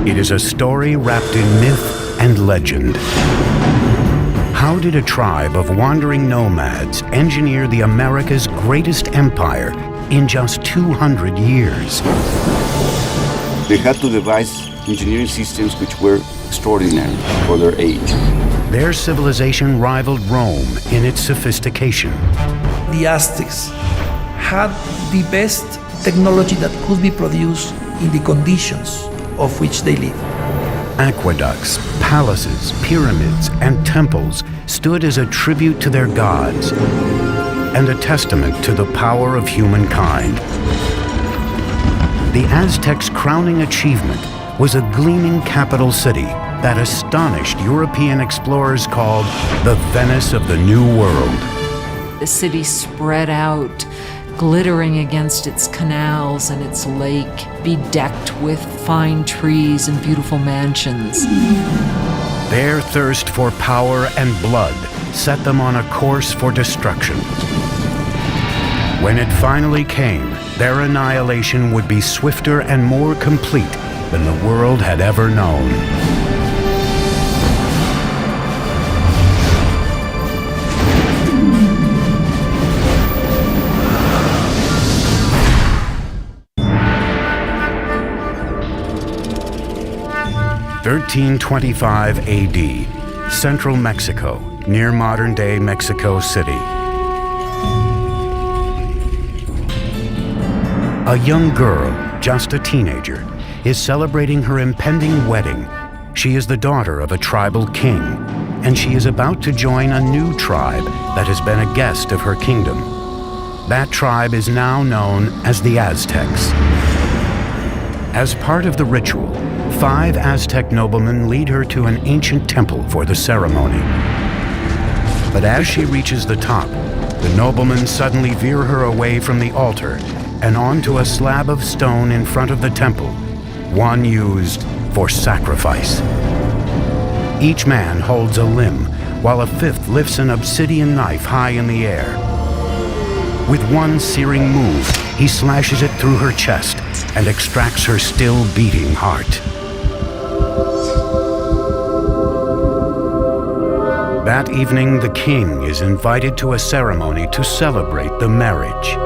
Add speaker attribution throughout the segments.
Speaker 1: It is a story wrapped in myth and legend. How did a tribe of wandering nomads engineer the America's greatest empire in just 200 years?
Speaker 2: They had to devise engineering systems which were extraordinary for their age.
Speaker 1: Their civilization rivaled Rome in its sophistication.
Speaker 3: The Aztecs had the best technology that could be produced in the conditions of which they lived.
Speaker 1: Aqueducts, palaces, pyramids, and temples stood as a tribute to their gods and a testament to the power of humankind. The Aztecs' crowning achievement was a gleaming capital city that astonished European explorers called the Venice of the New World.
Speaker 4: The city spread out, glittering against its canals and its lake, bedecked with fine trees and beautiful mansions.
Speaker 1: Their thirst for power and blood set them on a course for destruction. When it finally came, their annihilation would be swifter and more complete than the world had ever known. (1325 AD), central Mexico, near modern-day Mexico City. A young girl, just a teenager, is celebrating her impending wedding. She is the daughter of a tribal king, and she is about to join a new tribe that has been a guest of her kingdom. That tribe is now known as the Aztecs. As part of the ritual, 5 Aztec noblemen lead her to an ancient temple for the ceremony. But as she reaches the top, the noblemen suddenly veer her away from the altar and onto a slab of stone in front of the temple, one used for sacrifice. Each man holds a limb, while a 5th lifts an obsidian knife high in the air. With one searing move, he slashes it through her chest and extracts her still beating heart. That evening, the king is invited to a ceremony to celebrate the marriage.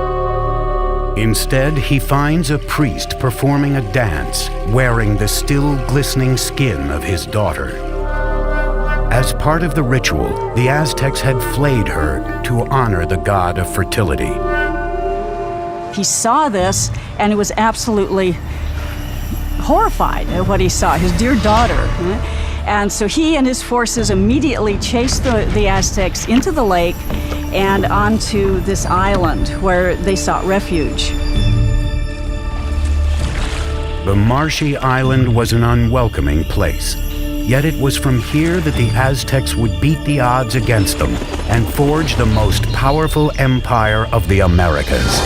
Speaker 1: Instead, he finds a priest performing a dance, wearing the still glistening skin of his daughter. As part of the ritual, the Aztecs had flayed her to honor the god of fertility.
Speaker 5: He saw this and he was absolutely horrified at what he saw, his dear daughter. And so he and his forces immediately chased the Aztecs into the lake and onto this island where they sought refuge.
Speaker 1: The marshy island was an unwelcoming place. Yet it was from here that the Aztecs would beat the odds against them and forge the most powerful empire of the Americas.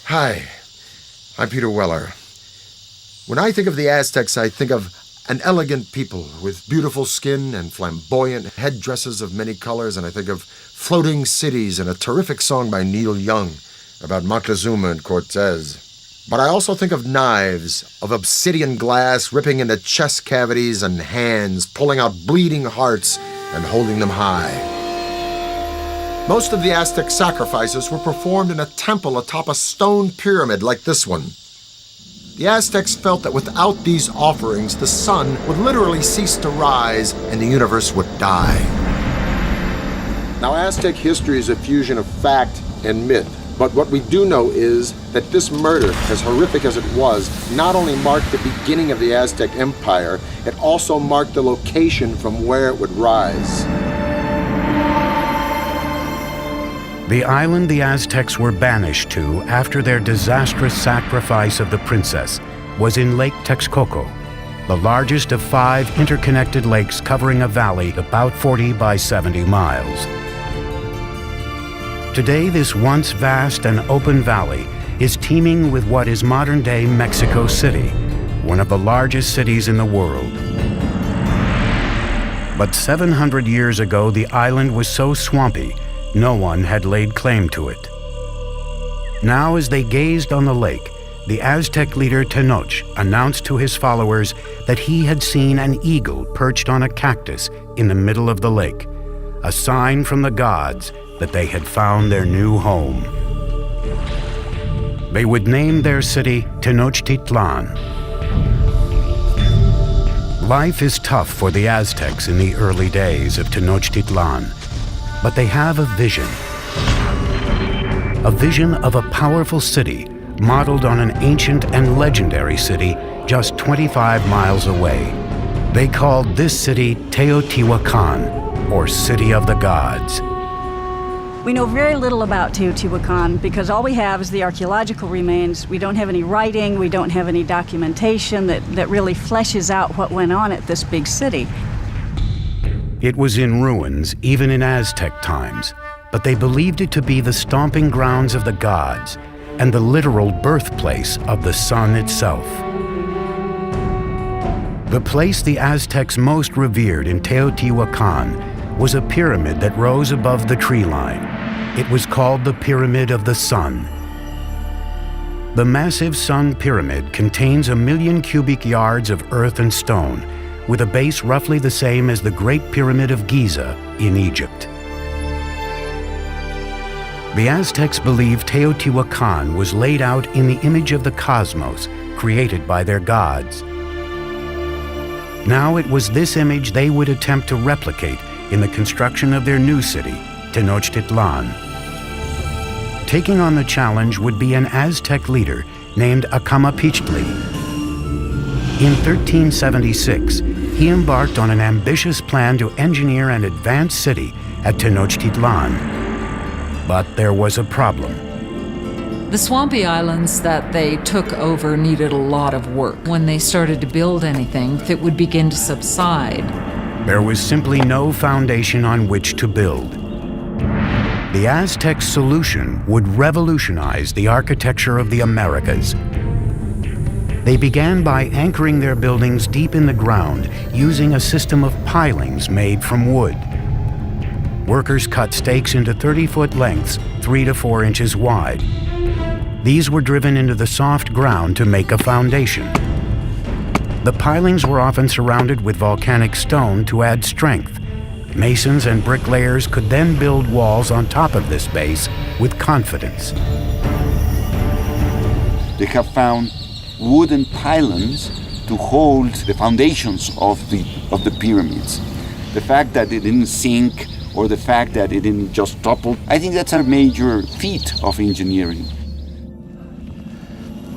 Speaker 6: Hi, I'm Peter Weller. When I think of the Aztecs, I think of an elegant people with beautiful skin and flamboyant headdresses of many colors, and I think of floating cities and a terrific song by Neil Young about Moctezuma and Cortez. But I also think of knives, of obsidian glass ripping into chest cavities and hands, pulling out bleeding hearts and holding them high. Most of the Aztec sacrifices were performed in a temple atop a stone pyramid like this one. The Aztecs felt that without these offerings, the sun would literally cease to rise and the universe would die. Now, Aztec history is a fusion of fact and myth. But what we do know is that this murder, as horrific as it was, not only marked the beginning of the Aztec Empire, it also marked the location from where it would rise.
Speaker 1: The island the Aztecs were banished to after their disastrous sacrifice of the princess was in Lake Texcoco, the largest of 5 interconnected lakes covering a valley about 40 by 70 miles. Today, this once vast and open valley is teeming with what is modern-day Mexico City, one of the largest cities in the world. But 700 years ago, the island was so swampy No one had laid claim to it. Now, as they gazed on the lake, the Aztec leader Tenoch announced to his followers that he had seen an eagle perched on a cactus in the middle of the lake, a sign from the gods that they had found their new home. They would name their city Tenochtitlan. Life is tough for the Aztecs in the early days of Tenochtitlan, but they have a vision of a powerful city modeled on an ancient and legendary city just 25 miles away. They called this city Teotihuacan, or City of the Gods.
Speaker 5: We know very little about Teotihuacan because all we have is the archaeological remains. We don't have any writing, we don't have any documentation that really fleshes out what went on at this big city.
Speaker 1: It was in ruins even in Aztec times, but they believed it to be the stomping grounds of the gods and the literal birthplace of the sun itself. The place the Aztecs most revered in Teotihuacan was a pyramid that rose above the tree line. It was called the Pyramid of the Sun. The massive sun pyramid contains 1 million cubic yards of earth and stone, with a base roughly the same as the Great Pyramid of Giza in Egypt. The Aztecs believed Teotihuacan was laid out in the image of the cosmos, created by their gods. Now it was this image they would attempt to replicate in the construction of their new city, Tenochtitlan. Taking on the challenge would be an Aztec leader named Acamapichtli. In 1376, he embarked on an ambitious plan to engineer an advanced city at Tenochtitlan. But there was a problem.
Speaker 4: The swampy islands that they took over needed a lot of work. When they started to build anything that would begin to subside,
Speaker 1: There was simply no foundation on which to build. The Aztec solution would revolutionize the architecture of the Americas. They began by anchoring their buildings deep in the ground using a system of pilings made from wood. Workers cut stakes into 30-foot lengths, 3 to 4 inches wide. These were driven into the soft ground to make a foundation. The pilings were often surrounded with volcanic stone to add strength. Masons and bricklayers could then build walls on top of this base with confidence.
Speaker 2: They have found wooden pylons to hold the foundations of the pyramids. The fact that it didn't sink or the fact that it didn't just topple, I think that's a major feat of engineering.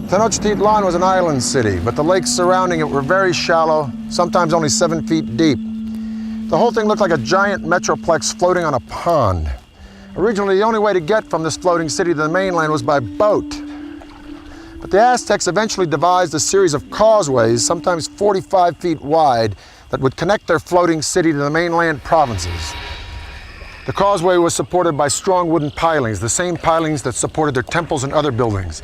Speaker 6: Tenochtitlan was an island city, but the lakes surrounding it were very shallow, sometimes only 7 feet deep. The whole thing looked like a giant metroplex floating on a pond. Originally, the only way to get from this floating city to the mainland was by boat. But the Aztecs eventually devised a series of causeways, sometimes 45 feet wide, that would connect their floating city to the mainland provinces. The causeway was supported by strong wooden pilings, the same pilings that supported their temples and other buildings.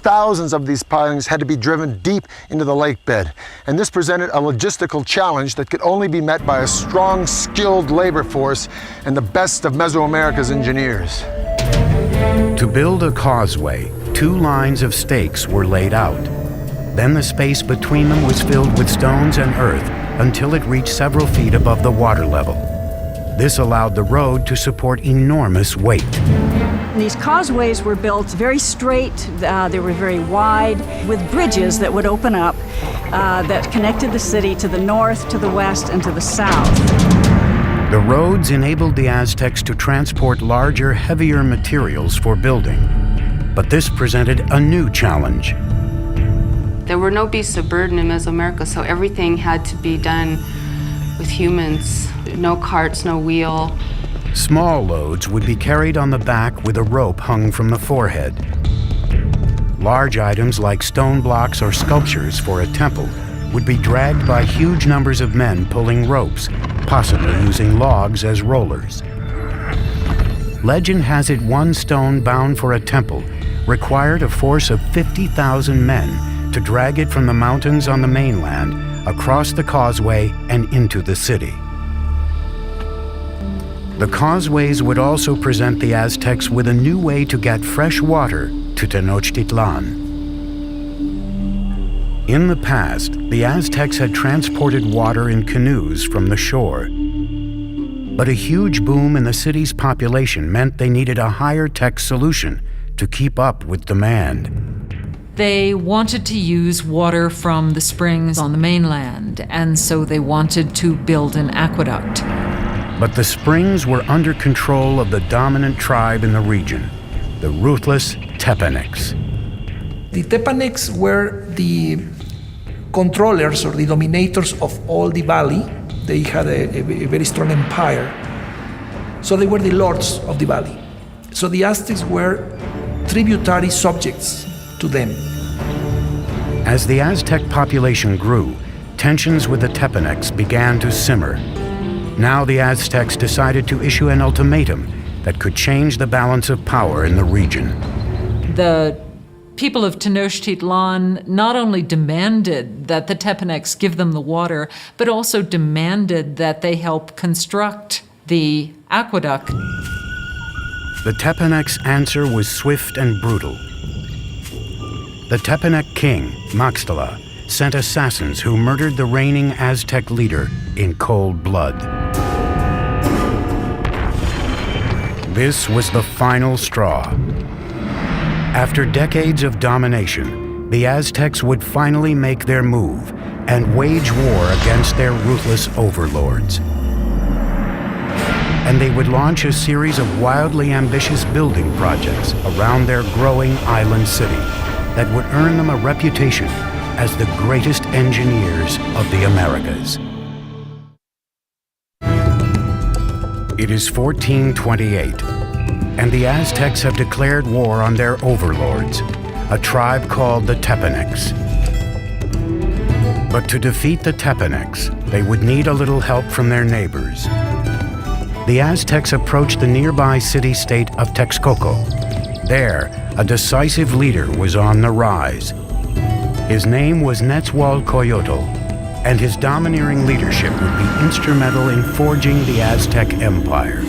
Speaker 6: Thousands of these pilings had to be driven deep into the lake bed, and this presented a logistical challenge that could only be met by a strong, skilled labor force and the best of Mesoamerica's engineers.
Speaker 1: To build a causeway, 2 lines of stakes were laid out. Then the space between them was filled with stones and earth until it reached several feet above the water level. This allowed the road to support enormous weight.
Speaker 5: These causeways were built very straight, they were very wide, with bridges that would open up that connected the city to the north, to the west, and to the south.
Speaker 1: The roads enabled the Aztecs to transport larger, heavier materials for building. But this presented a new challenge.
Speaker 7: There were no beasts of burden in Mesoamerica, so everything had to be done with humans. No carts, no wheel.
Speaker 1: Small loads would be carried on the back with a rope hung from the forehead. Large items like stone blocks or sculptures for a temple would be dragged by huge numbers of men pulling ropes, possibly using logs as rollers. Legend has it one stone bound for a temple required a force of 50,000 men to drag it from the mountains on the mainland across the causeway and into the city. The causeways would also present the Aztecs with a new way to get fresh water to Tenochtitlan. In the past, the Aztecs had transported water in canoes from the shore. But a huge boom in the city's population meant they needed a higher-tech solution to keep up with demand.
Speaker 4: They wanted to use water from the springs on the mainland, and so they wanted to build an aqueduct.
Speaker 1: But the springs were under control of the dominant tribe in the region, the ruthless Tepanecs.
Speaker 3: The Tepanecs were the controllers or the dominators of all the valley. They had a very strong empire. So they were the lords of the valley. So the Aztecs were tributary subjects to them.
Speaker 1: As the Aztec population grew, tensions with the Tepanecs began to simmer. Now the Aztecs decided to issue an ultimatum that could change the balance of power in the region.
Speaker 4: The people of Tenochtitlan not only demanded that the Tepanecs give them the water, but also demanded that they help construct the aqueduct.
Speaker 1: The Tepanecs' answer was swift and brutal. The Tepanec king, Maxtla, sent assassins who murdered the reigning Aztec leader in cold blood. This was the final straw. After decades of domination, the Aztecs would finally make their move and wage war against their ruthless overlords. And they would launch a series of wildly ambitious building projects around their growing island city that would earn them a reputation as the greatest engineers of the Americas. It is 1428, and the Aztecs have declared war on their overlords, a tribe called the Tepanecs. But to defeat the Tepanecs, they would need a little help from their neighbors. The Aztecs approached the nearby city-state of Texcoco. There, a decisive leader was on the rise. His name was Nezahualcoyotl, and his domineering leadership would be instrumental in forging the Aztec Empire.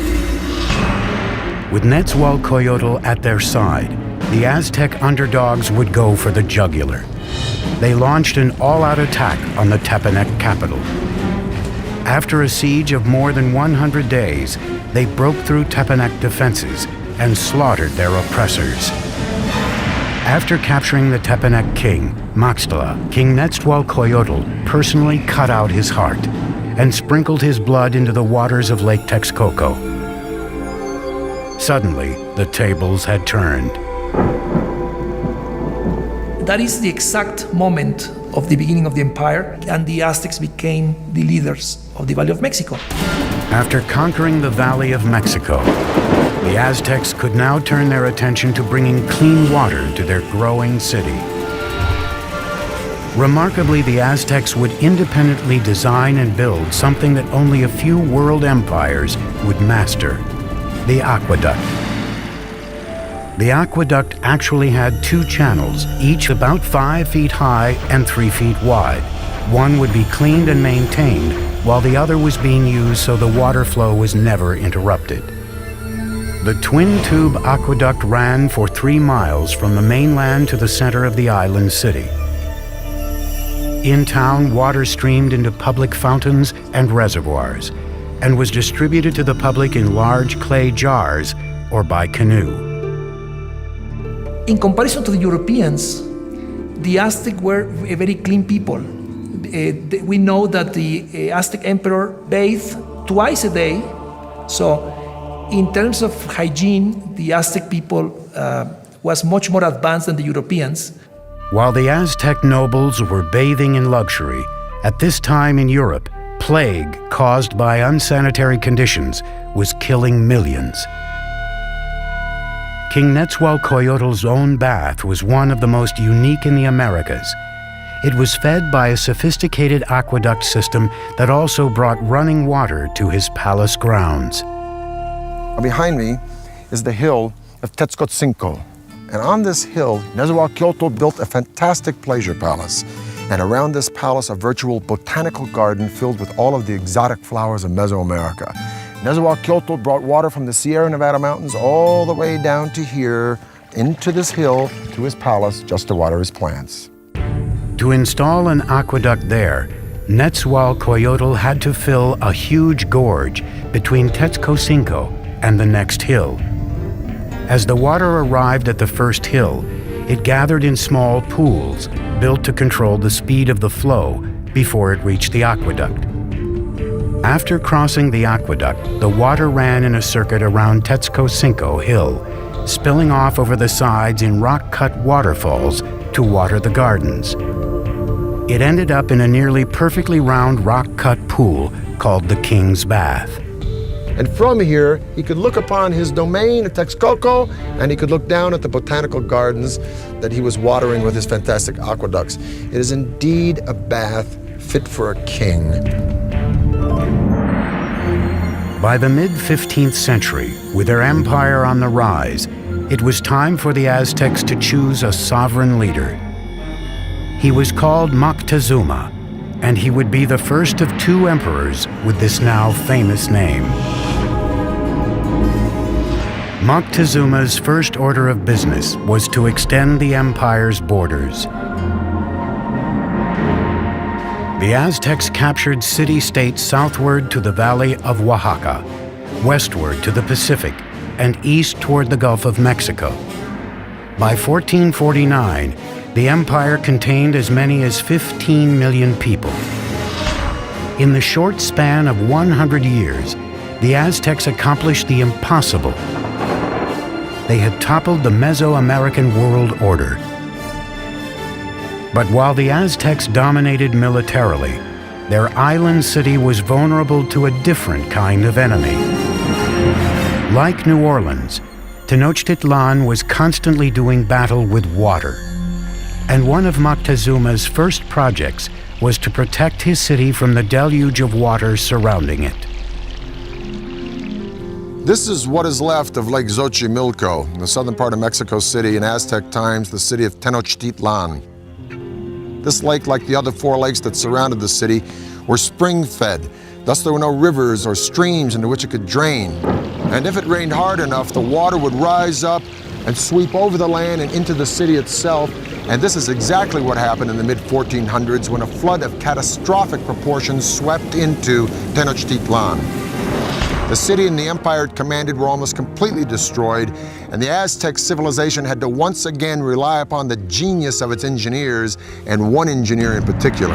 Speaker 1: With Nezahualcoyotl at their side, the Aztec underdogs would go for the jugular. They launched an all-out attack on the Tepanec capital. After a siege of more than 100 days, they broke through Tepanec defenses and slaughtered their oppressors. After capturing the Tepanec king, Maxtla, King Nezahualcoyotl personally cut out his heart and sprinkled his blood into the waters of Lake Texcoco. Suddenly, the tables had turned.
Speaker 3: That is the exact moment of the beginning of the empire, and the Aztecs became the leaders of the Valley of Mexico.
Speaker 1: After conquering the Valley of Mexico, the Aztecs could now turn their attention to bringing clean water to their growing city. Remarkably, the Aztecs would independently design and build something that only a few world empires would master: the aqueduct. The aqueduct actually had two channels, each about 5 feet high and 3 feet wide. One would be cleaned and maintained, while the other was being used so the water flow was never interrupted. The twin-tube aqueduct ran for 3 miles from the mainland to the center of the island city. In town, water streamed into public fountains and reservoirs, and was distributed to the public in large clay jars or by canoe.
Speaker 3: In comparison to the Europeans, the Aztec were a very clean people. We know that the Aztec emperor bathed twice a day. So in terms of hygiene, the Aztec people was much more advanced than the Europeans.
Speaker 1: While the Aztec nobles were bathing in luxury, at this time in Europe, plague caused by unsanitary conditions was killing millions. King Nezahualcoyotl's own bath was one of the most unique in the Americas. It was fed by a sophisticated aqueduct system that also brought running water to his palace grounds.
Speaker 6: Behind me is the hill of Tetzcoatzinco. And on this hill, Nezahualcoyotl built a fantastic pleasure palace. And around this palace, a virtual botanical garden filled with all of the exotic flowers of Mesoamerica. Nezahualcóyotl brought water from the Sierra Nevada mountains all the way down to here, into this hill, to his palace, just to water his plants.
Speaker 1: To install an aqueduct there, Nezahualcóyotl had to fill a huge gorge between Tetzcocinco and the next hill. As the water arrived at the first hill, it gathered in small pools built to control the speed of the flow before it reached the aqueduct. After crossing the aqueduct, the water ran in a circuit around Tetzcocinco Hill, spilling off over the sides in rock-cut waterfalls to water the gardens. It ended up in a nearly perfectly round rock-cut pool called the King's Bath.
Speaker 6: And from here, he could look upon his domain at Texcoco, and he could look down at the botanical gardens that he was watering with his fantastic aqueducts. It is indeed a bath fit for a king.
Speaker 1: By the mid-15th century, with their empire on the rise, it was time for the Aztecs to choose a sovereign leader. He was called Moctezuma, and he would be the first of two emperors with this now famous name. Moctezuma's first order of business was to extend the empire's borders. The Aztecs captured city-states southward to the valley of Oaxaca, westward to the Pacific, and east toward the Gulf of Mexico. By 1449, the empire contained as many as 15 million people. In the short span of 100 years, the Aztecs accomplished the impossible. They had toppled the Mesoamerican world order. But while the Aztecs dominated militarily, their island city was vulnerable to a different kind of enemy. Like New Orleans, Tenochtitlan was constantly doing battle with water. And one of Moctezuma's first projects was to protect his city from the deluge of water surrounding it.
Speaker 6: This is what is left of Lake Xochimilco, in the southern part of Mexico City, in Aztec times, the city of Tenochtitlan. This lake, like the other four lakes that surrounded the city, were spring-fed. Thus, there were no rivers or streams into which it could drain. And if it rained hard enough, the water would rise up and sweep over the land and into the city itself. And this is exactly what happened in the mid-1400s when a flood of catastrophic proportions swept into Tenochtitlan. The city and the empire it commanded were almost completely destroyed, and the Aztec civilization had to once again rely upon the genius of its engineers, and one engineer in particular.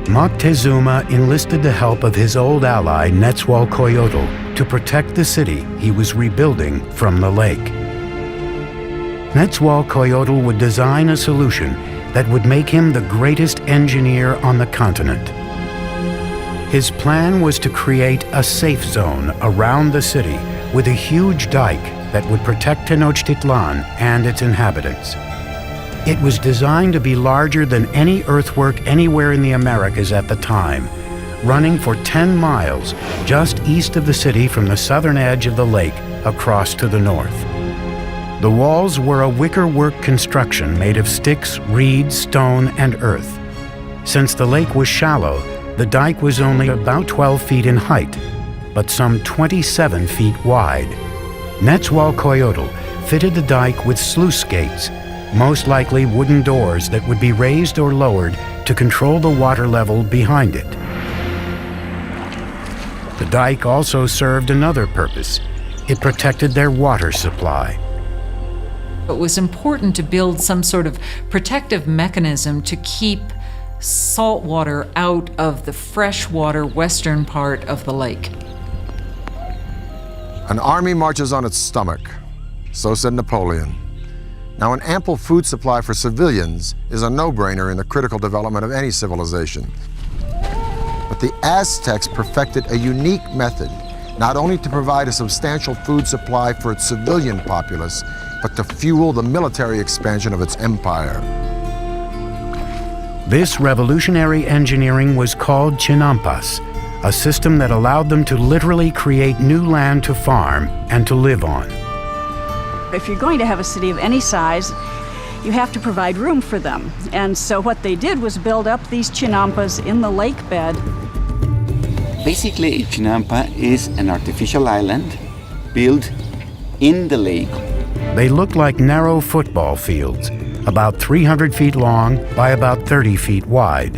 Speaker 1: Moctezuma enlisted the help of his old ally Nezahualcóyotl to protect the city he was rebuilding from the lake. Nezahualcóyotl would design a solution that would make him the greatest engineer on the continent. His plan was to create a safe zone around the city with a huge dike that would protect Tenochtitlan and its inhabitants. It was designed to be larger than any earthwork anywhere in the Americas at the time, running for 10 miles just east of the city from the southern edge of the lake across to the north. The walls were a wickerwork construction made of sticks, reeds, stone, and earth. Since the lake was shallow, the dike was only about 12 feet in height, but some 27 feet wide. Nezahualcóyotl fitted the dike with sluice gates, most likely wooden doors that would be raised or lowered to control the water level behind it. The dike also served another purpose. It protected their water supply.
Speaker 4: It was important to build some sort of protective mechanism to keep salt water out of the freshwater western part of the lake.
Speaker 6: An army marches on its stomach, so said Napoleon. Now, an ample food supply for civilians is a no-brainer in the critical development of any civilization. But the Aztecs perfected a unique method, not only to provide a substantial food supply for its civilian populace, but to fuel the military expansion of its empire.
Speaker 1: This revolutionary engineering was called Chinampas, a system that allowed them to literally create new land to farm and to live on.
Speaker 5: If you're going to have a city of any size, you have to provide room for them. And so what they did was build up these chinampas in the lake bed.
Speaker 2: Basically, Chinampa is an artificial island built in the lake.
Speaker 1: They look like narrow football fields, about 300 feet long by about 30 feet wide.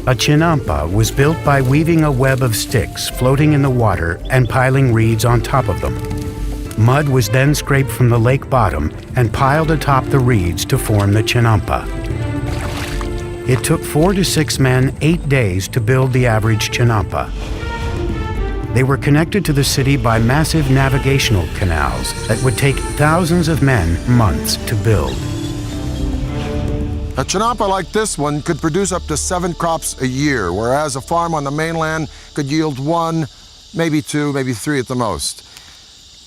Speaker 1: A chinampa was built by weaving a web of sticks floating in the water and piling reeds on top of them. Mud was then scraped from the lake bottom and piled atop the reeds to form the chinampa. It took 4 to 6 men 8 days to build the average chinampa. They were connected to the city by massive navigational canals that would take thousands of men months to build.
Speaker 6: A chinampa like this one could produce up to 7 crops a year, whereas a farm on the mainland could yield 1, maybe 2, maybe 3 at the most.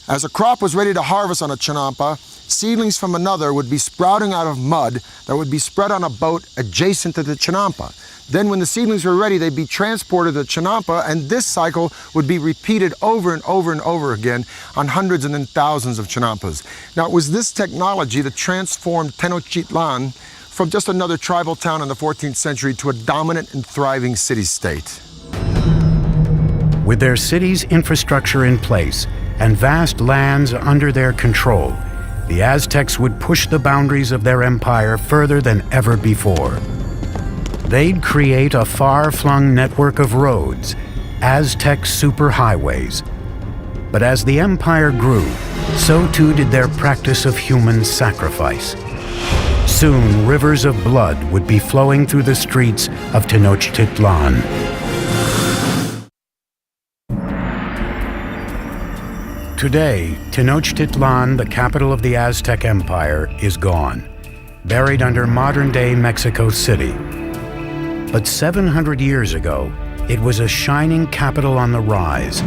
Speaker 6: As a crop was ready to harvest on a chinampa, seedlings from another would be sprouting out of mud that would be spread on a boat adjacent to the chinampa. Then when the seedlings were ready, they'd be transported to the chinampa, and this cycle would be repeated over and over and over again on hundreds and then thousands of chinampas. Now, it was this technology that transformed Tenochtitlan from just another tribal town in the 14th century to a dominant and thriving city-state.
Speaker 1: With their city's infrastructure in place and vast lands under their control, the Aztecs would push the boundaries of their empire further than ever before. They'd create a far-flung network of roads, Aztec superhighways. But as the empire grew, so too did their practice of human sacrifice. Soon, rivers of blood would be flowing through the streets of Tenochtitlan. Today, Tenochtitlan, the capital of the Aztec Empire, is gone, buried under modern-day Mexico City. But 700 years ago, it was a shining capital on the rise,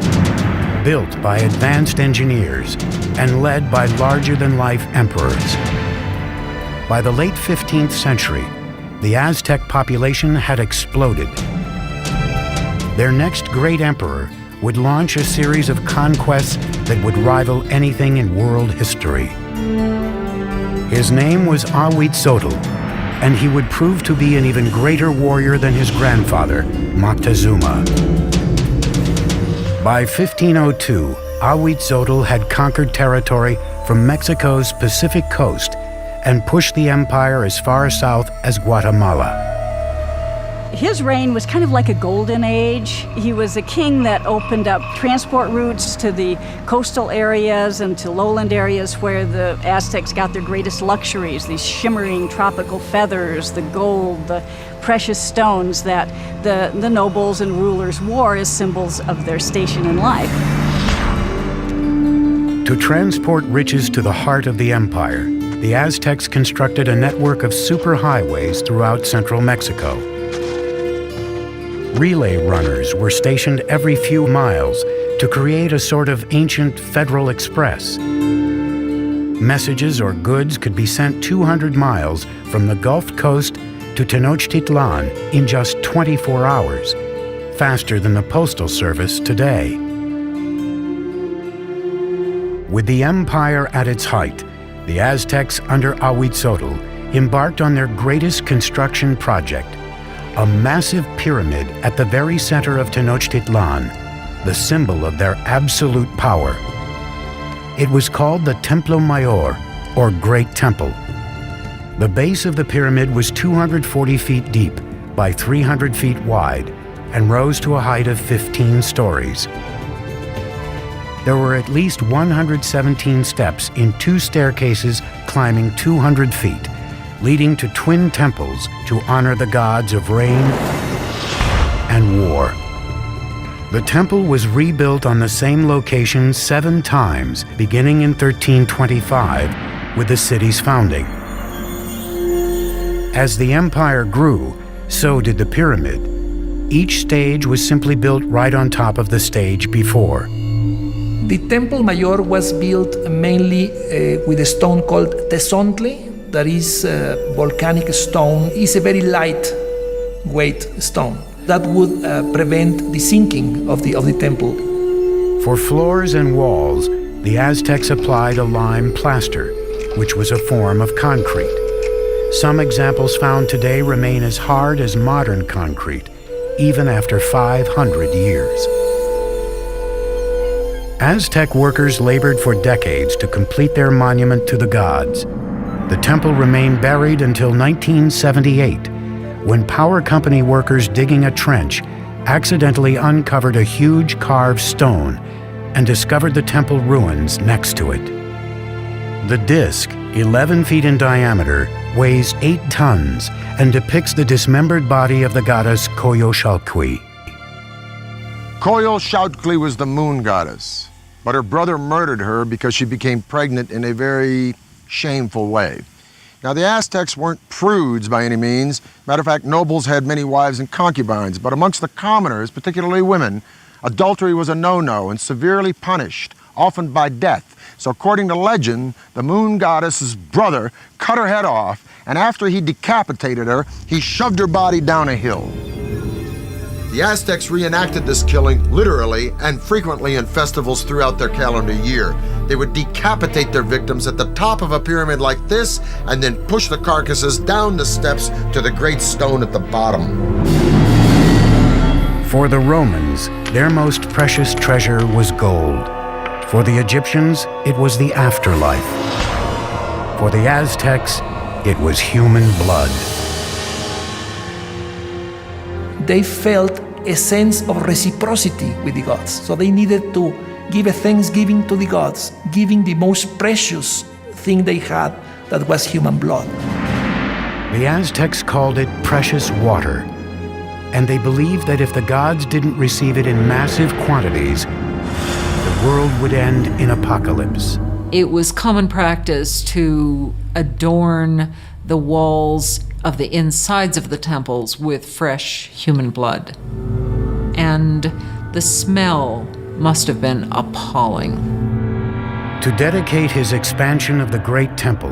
Speaker 1: built by advanced engineers and led by larger-than-life emperors. By the late 15th century, the Aztec population had exploded. Their next great emperor would launch a series of conquests that would rival anything in world history. His name was Ahuitzotl, and he would prove to be an even greater warrior than his grandfather, Moctezuma. By 1502, Ahuitzotl had conquered territory from Mexico's Pacific coast and pushed the empire as far south as Guatemala.
Speaker 5: His reign was kind of like a golden age. He was a king that opened up transport routes to the coastal areas and to lowland areas where the Aztecs got their greatest luxuries, these shimmering tropical feathers, the gold, the precious stones that the nobles and rulers wore as symbols of their station in life.
Speaker 1: To transport riches to the heart of the empire, the Aztecs constructed a network of superhighways throughout central Mexico. Relay runners were stationed every few miles to create a sort of ancient Federal Express. Messages or goods could be sent 200 miles from the Gulf Coast to Tenochtitlan in just 24 hours, faster than the postal service today. With the empire at its height, the Aztecs under Ahuitzotl embarked on their greatest construction project, a massive pyramid at the very center of Tenochtitlan, the symbol of their absolute power. It was called the Templo Mayor, or Great Temple. The base of the pyramid was 240 feet deep by 300 feet wide and rose to a height of 15 stories. There were at least 117 steps in 2 staircases climbing 200 feet, leading to twin temples to honor the gods of rain and war. The temple was rebuilt on the same location 7 times, beginning in 1325 with the city's founding. As the empire grew, so did the pyramid. Each stage was simply built right on top of the stage before.
Speaker 3: The Templo Mayor was built mainly with a stone called tezontle, that is volcanic stone. It's a very lightweight stone that would prevent the sinking of the temple.
Speaker 1: For floors and walls, the Aztecs applied a lime plaster, which was a form of concrete. Some examples found today remain as hard as modern concrete, even after 500 years. Aztec workers labored for decades to complete their monument to the gods. The temple remained buried until 1978, when power company workers digging a trench accidentally uncovered a huge carved stone and discovered the temple ruins next to it. The disc, 11 feet in diameter, weighs 8 tons and depicts the dismembered body of the goddess Coyolxauhqui.
Speaker 6: Coyolxauhqui was the moon goddess, but her brother murdered her because she became pregnant in a very shameful way. Now, the Aztecs weren't prudes by any means. Matter of fact, nobles had many wives and concubines, but amongst the commoners, particularly women, adultery was a no-no and severely punished, often by death. So according to legend, the moon goddess's brother cut her head off, and after he decapitated her, he shoved her body down a hill. The Aztecs reenacted this killing literally and frequently in festivals throughout their calendar year. They would decapitate their victims at the top of a pyramid like this and then push the carcasses down the steps to the great stone at the bottom.
Speaker 1: For the Romans, their most precious treasure was gold. For the Egyptians, it was the afterlife. For the Aztecs, it was human blood.
Speaker 3: They felt a sense of reciprocity with the gods. So they needed to give a thanksgiving to the gods, giving the most precious thing they had, that was human blood.
Speaker 1: The Aztecs called it precious water, and they believed that if the gods didn't receive it in massive quantities, the world would end in apocalypse.
Speaker 4: It was common practice to adorn the walls of the insides of the temples with fresh human blood. And the smell must have been appalling.
Speaker 1: To dedicate his expansion of the Great Temple,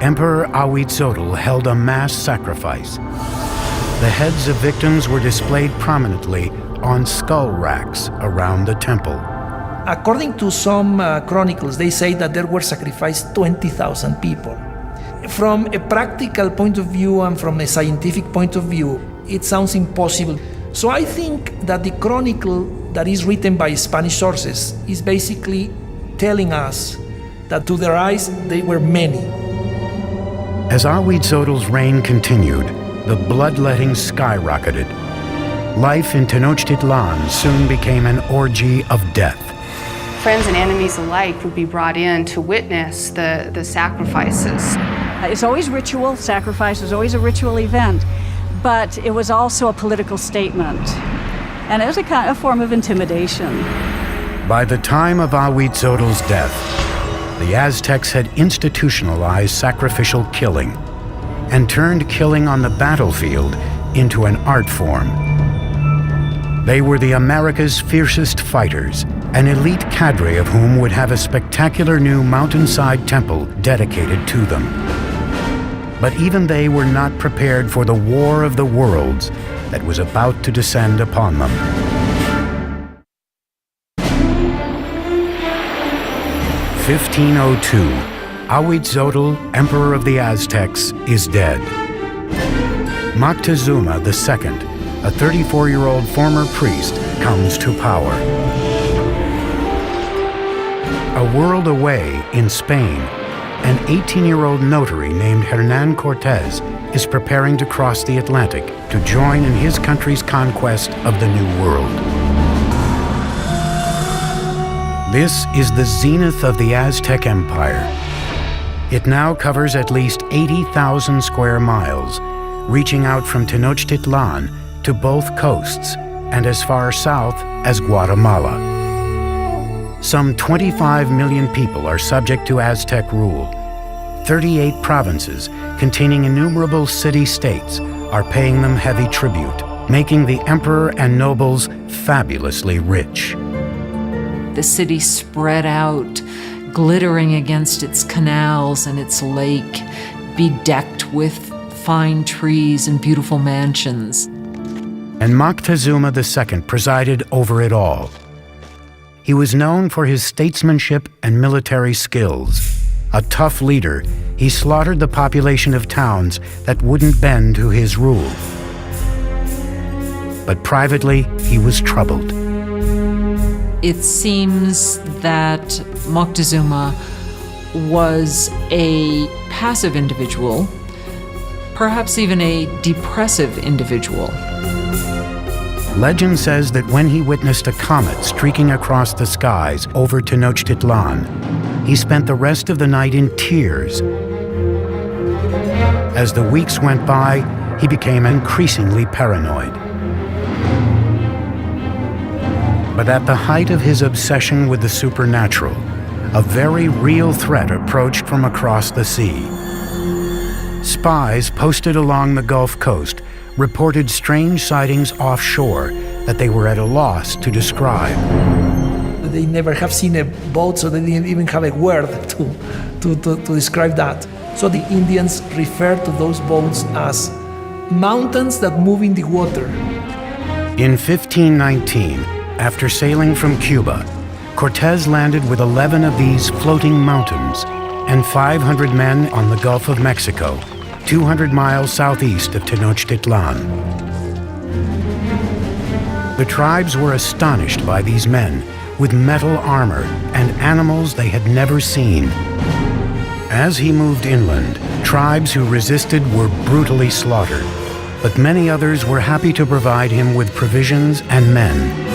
Speaker 1: Emperor Ahuitzotl held a mass sacrifice. The heads of victims were displayed prominently on skull racks around the temple.
Speaker 3: According to some chronicles, they say that there were sacrificed 20,000 people. From a practical point of view and from a scientific point of view, it sounds impossible. So I think that the chronicle that is written by Spanish sources is basically telling us that to their eyes they were many.
Speaker 1: As Ahuitzotl's reign continued, the bloodletting skyrocketed. Life in Tenochtitlan soon became an orgy of death.
Speaker 7: Friends and enemies alike would be brought in to witness the sacrifices.
Speaker 5: It's always ritual. Sacrifice is always a ritual event, but it was also a political statement, and it was a kind of form of intimidation.
Speaker 1: By the time of Ahuitzotl's death, the Aztecs had institutionalized sacrificial killing and turned killing on the battlefield into an art form. They were the America's fiercest fighters, an elite cadre of whom would have a spectacular new mountainside temple dedicated to them. But even they were not prepared for the war of the worlds that was about to descend upon them. In 1502, Ahuitzotl, Emperor of the Aztecs, is dead. Moctezuma II, a 34-year-old former priest, comes to power. A world away, in Spain, an 18-year-old notary named Hernan Cortez is preparing to cross the Atlantic to join in his country's conquest of the New World. This is the zenith of the Aztec Empire. It now covers at least 80,000 square miles, reaching out from Tenochtitlan to both coasts and as far south as Guatemala. Some 25 million people are subject to Aztec rule. 38 provinces containing innumerable city-states are paying them heavy tribute, making the emperor and nobles fabulously rich.
Speaker 4: The city spread out, glittering against its canals and its lake, bedecked with fine trees and beautiful mansions.
Speaker 1: And Moctezuma II presided over it all. He was known for his statesmanship and military skills. A tough leader, he slaughtered the population of towns that wouldn't bend to his rule. but privately he was troubled.
Speaker 4: It seems that Moctezuma was a passive individual, perhaps even a depressive individual.
Speaker 1: Legend says that when he witnessed a comet streaking across the skies over Tenochtitlan, he spent the rest of the night in tears. As the weeks went by, he became increasingly paranoid. But at the height of his obsession with the supernatural, a very real threat approached from across the sea. Spies posted along the Gulf Coast reported strange sightings offshore that they were at a loss to describe.
Speaker 3: They never have seen a boat, so they didn't even have a word to describe that. So the Indians refer to those boats as mountains that move in the water.
Speaker 1: In 1519, after sailing from Cuba, Cortez landed with 11 of these floating mountains and 500 men on the Gulf of Mexico, 200 miles southeast of Tenochtitlan. The tribes were astonished by these men with metal armor and animals they had never seen. As he moved inland, tribes who resisted were brutally slaughtered, but many others were happy to provide him with provisions and men.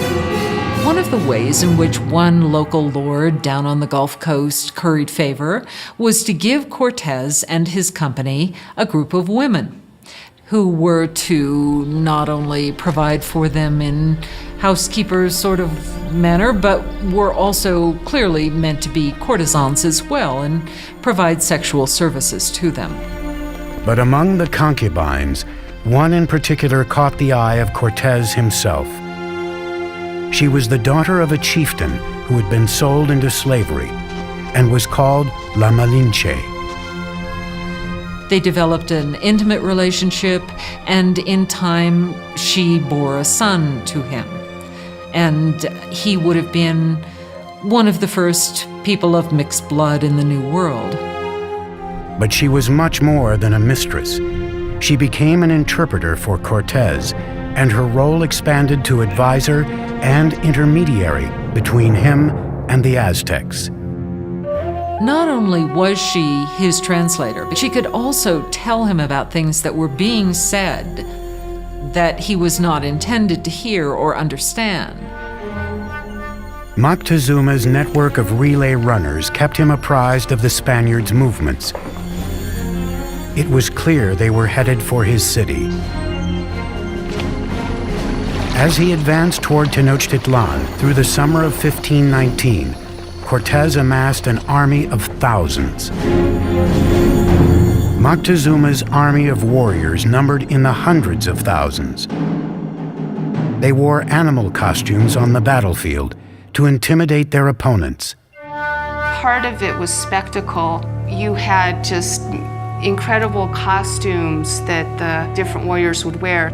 Speaker 4: One of the ways in which one local lord down on the Gulf Coast curried favor was to give Cortez and his company a group of women who were to not only provide for them in housekeepers sort of manner, but were also clearly meant to be courtesans as well and provide sexual services to them.
Speaker 1: But among the concubines, one in particular caught the eye of Cortez himself. She was the daughter of a chieftain who had been sold into slavery and was called La Malinche.
Speaker 4: They developed an intimate relationship, and in time she bore a son to him. And he would have been one of the first people of mixed blood in the New World.
Speaker 1: But she was much more than a mistress. She became an interpreter for Cortez, and her role expanded to advisor and intermediary between him and the Aztecs.
Speaker 4: Not only was she his translator, but she could also tell him about things that were being said that he was not intended to hear or understand.
Speaker 1: Moctezuma's network of relay runners kept him apprised of the Spaniards' movements. It was clear they were headed for his city. As he advanced toward Tenochtitlan through the summer of 1519, Cortez amassed an army of thousands. Moctezuma's army of warriors numbered in the hundreds of thousands. They wore animal costumes on the battlefield to intimidate their opponents.
Speaker 7: Part of it was spectacle. You had just incredible costumes that the different warriors would wear.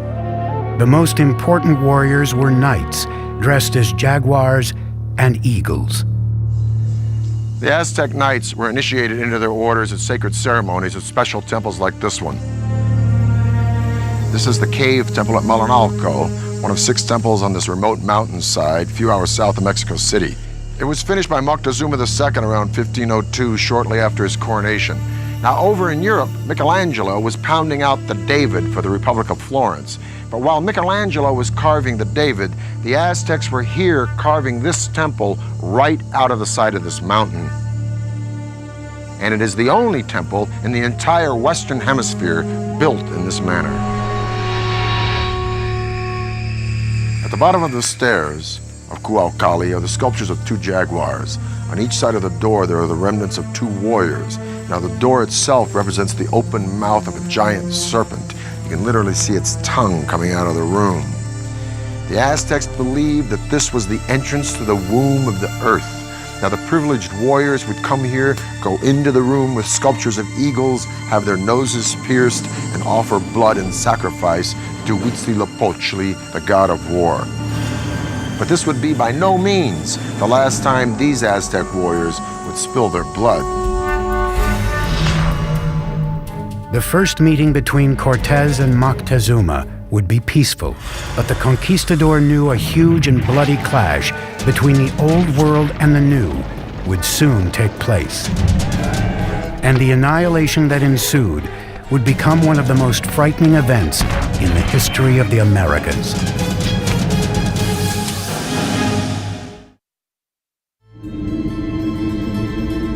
Speaker 1: The most important warriors were knights, dressed as jaguars and eagles.
Speaker 6: The Aztec knights were initiated into their orders at sacred ceremonies at special temples like this one. This is the cave temple at Malinalco, one of 6 temples on this remote mountainside, a few hours south of Mexico City. It was finished by Moctezuma II around 1502, shortly after his coronation. Now, over in Europe, Michelangelo was pounding out the David for the Republic of Florence. But while Michelangelo was carving the David, the Aztecs were here carving this temple right out of the side of this mountain. And it is the only temple in the entire Western Hemisphere built in this manner. At the bottom of the stairs of Cuauhtli are the sculptures of 2 jaguars. On each side of the door, there are the remnants of 2 warriors. Now, the door itself represents the open mouth of a giant serpent. You can literally see its tongue coming out of the room. The Aztecs believed that this was the entrance to the womb of the earth. Now, the privileged warriors would come here, go into the room with sculptures of eagles, have their noses pierced, and offer blood and sacrifice to Huitzilopochtli, the god of war. But this would be by no means the last time these Aztec warriors would spill their blood.
Speaker 1: The first meeting between Cortez and Moctezuma would be peaceful, but the conquistador knew a huge and bloody clash between the old world and the new would soon take place. And the annihilation that ensued would become one of the most frightening events in the history of the Americas.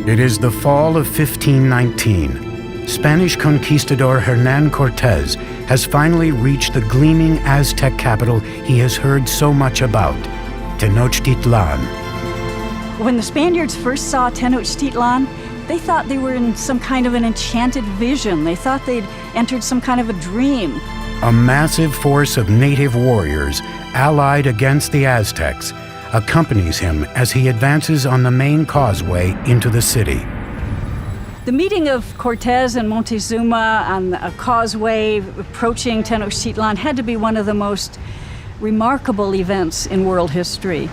Speaker 1: It is the fall of 1519. Spanish conquistador Hernán Cortés has finally reached the gleaming Aztec capital he has heard so much about, Tenochtitlan.
Speaker 5: When the Spaniards first saw Tenochtitlan, they thought they were in some kind of an enchanted vision. They thought they'd entered some kind of a dream.
Speaker 1: A massive force of native warriors, allied against the Aztecs, accompanies him as he advances on the main causeway into the city.
Speaker 5: The meeting of Cortés and Montezuma on a causeway approaching Tenochtitlan had to be one of the most remarkable events in world history.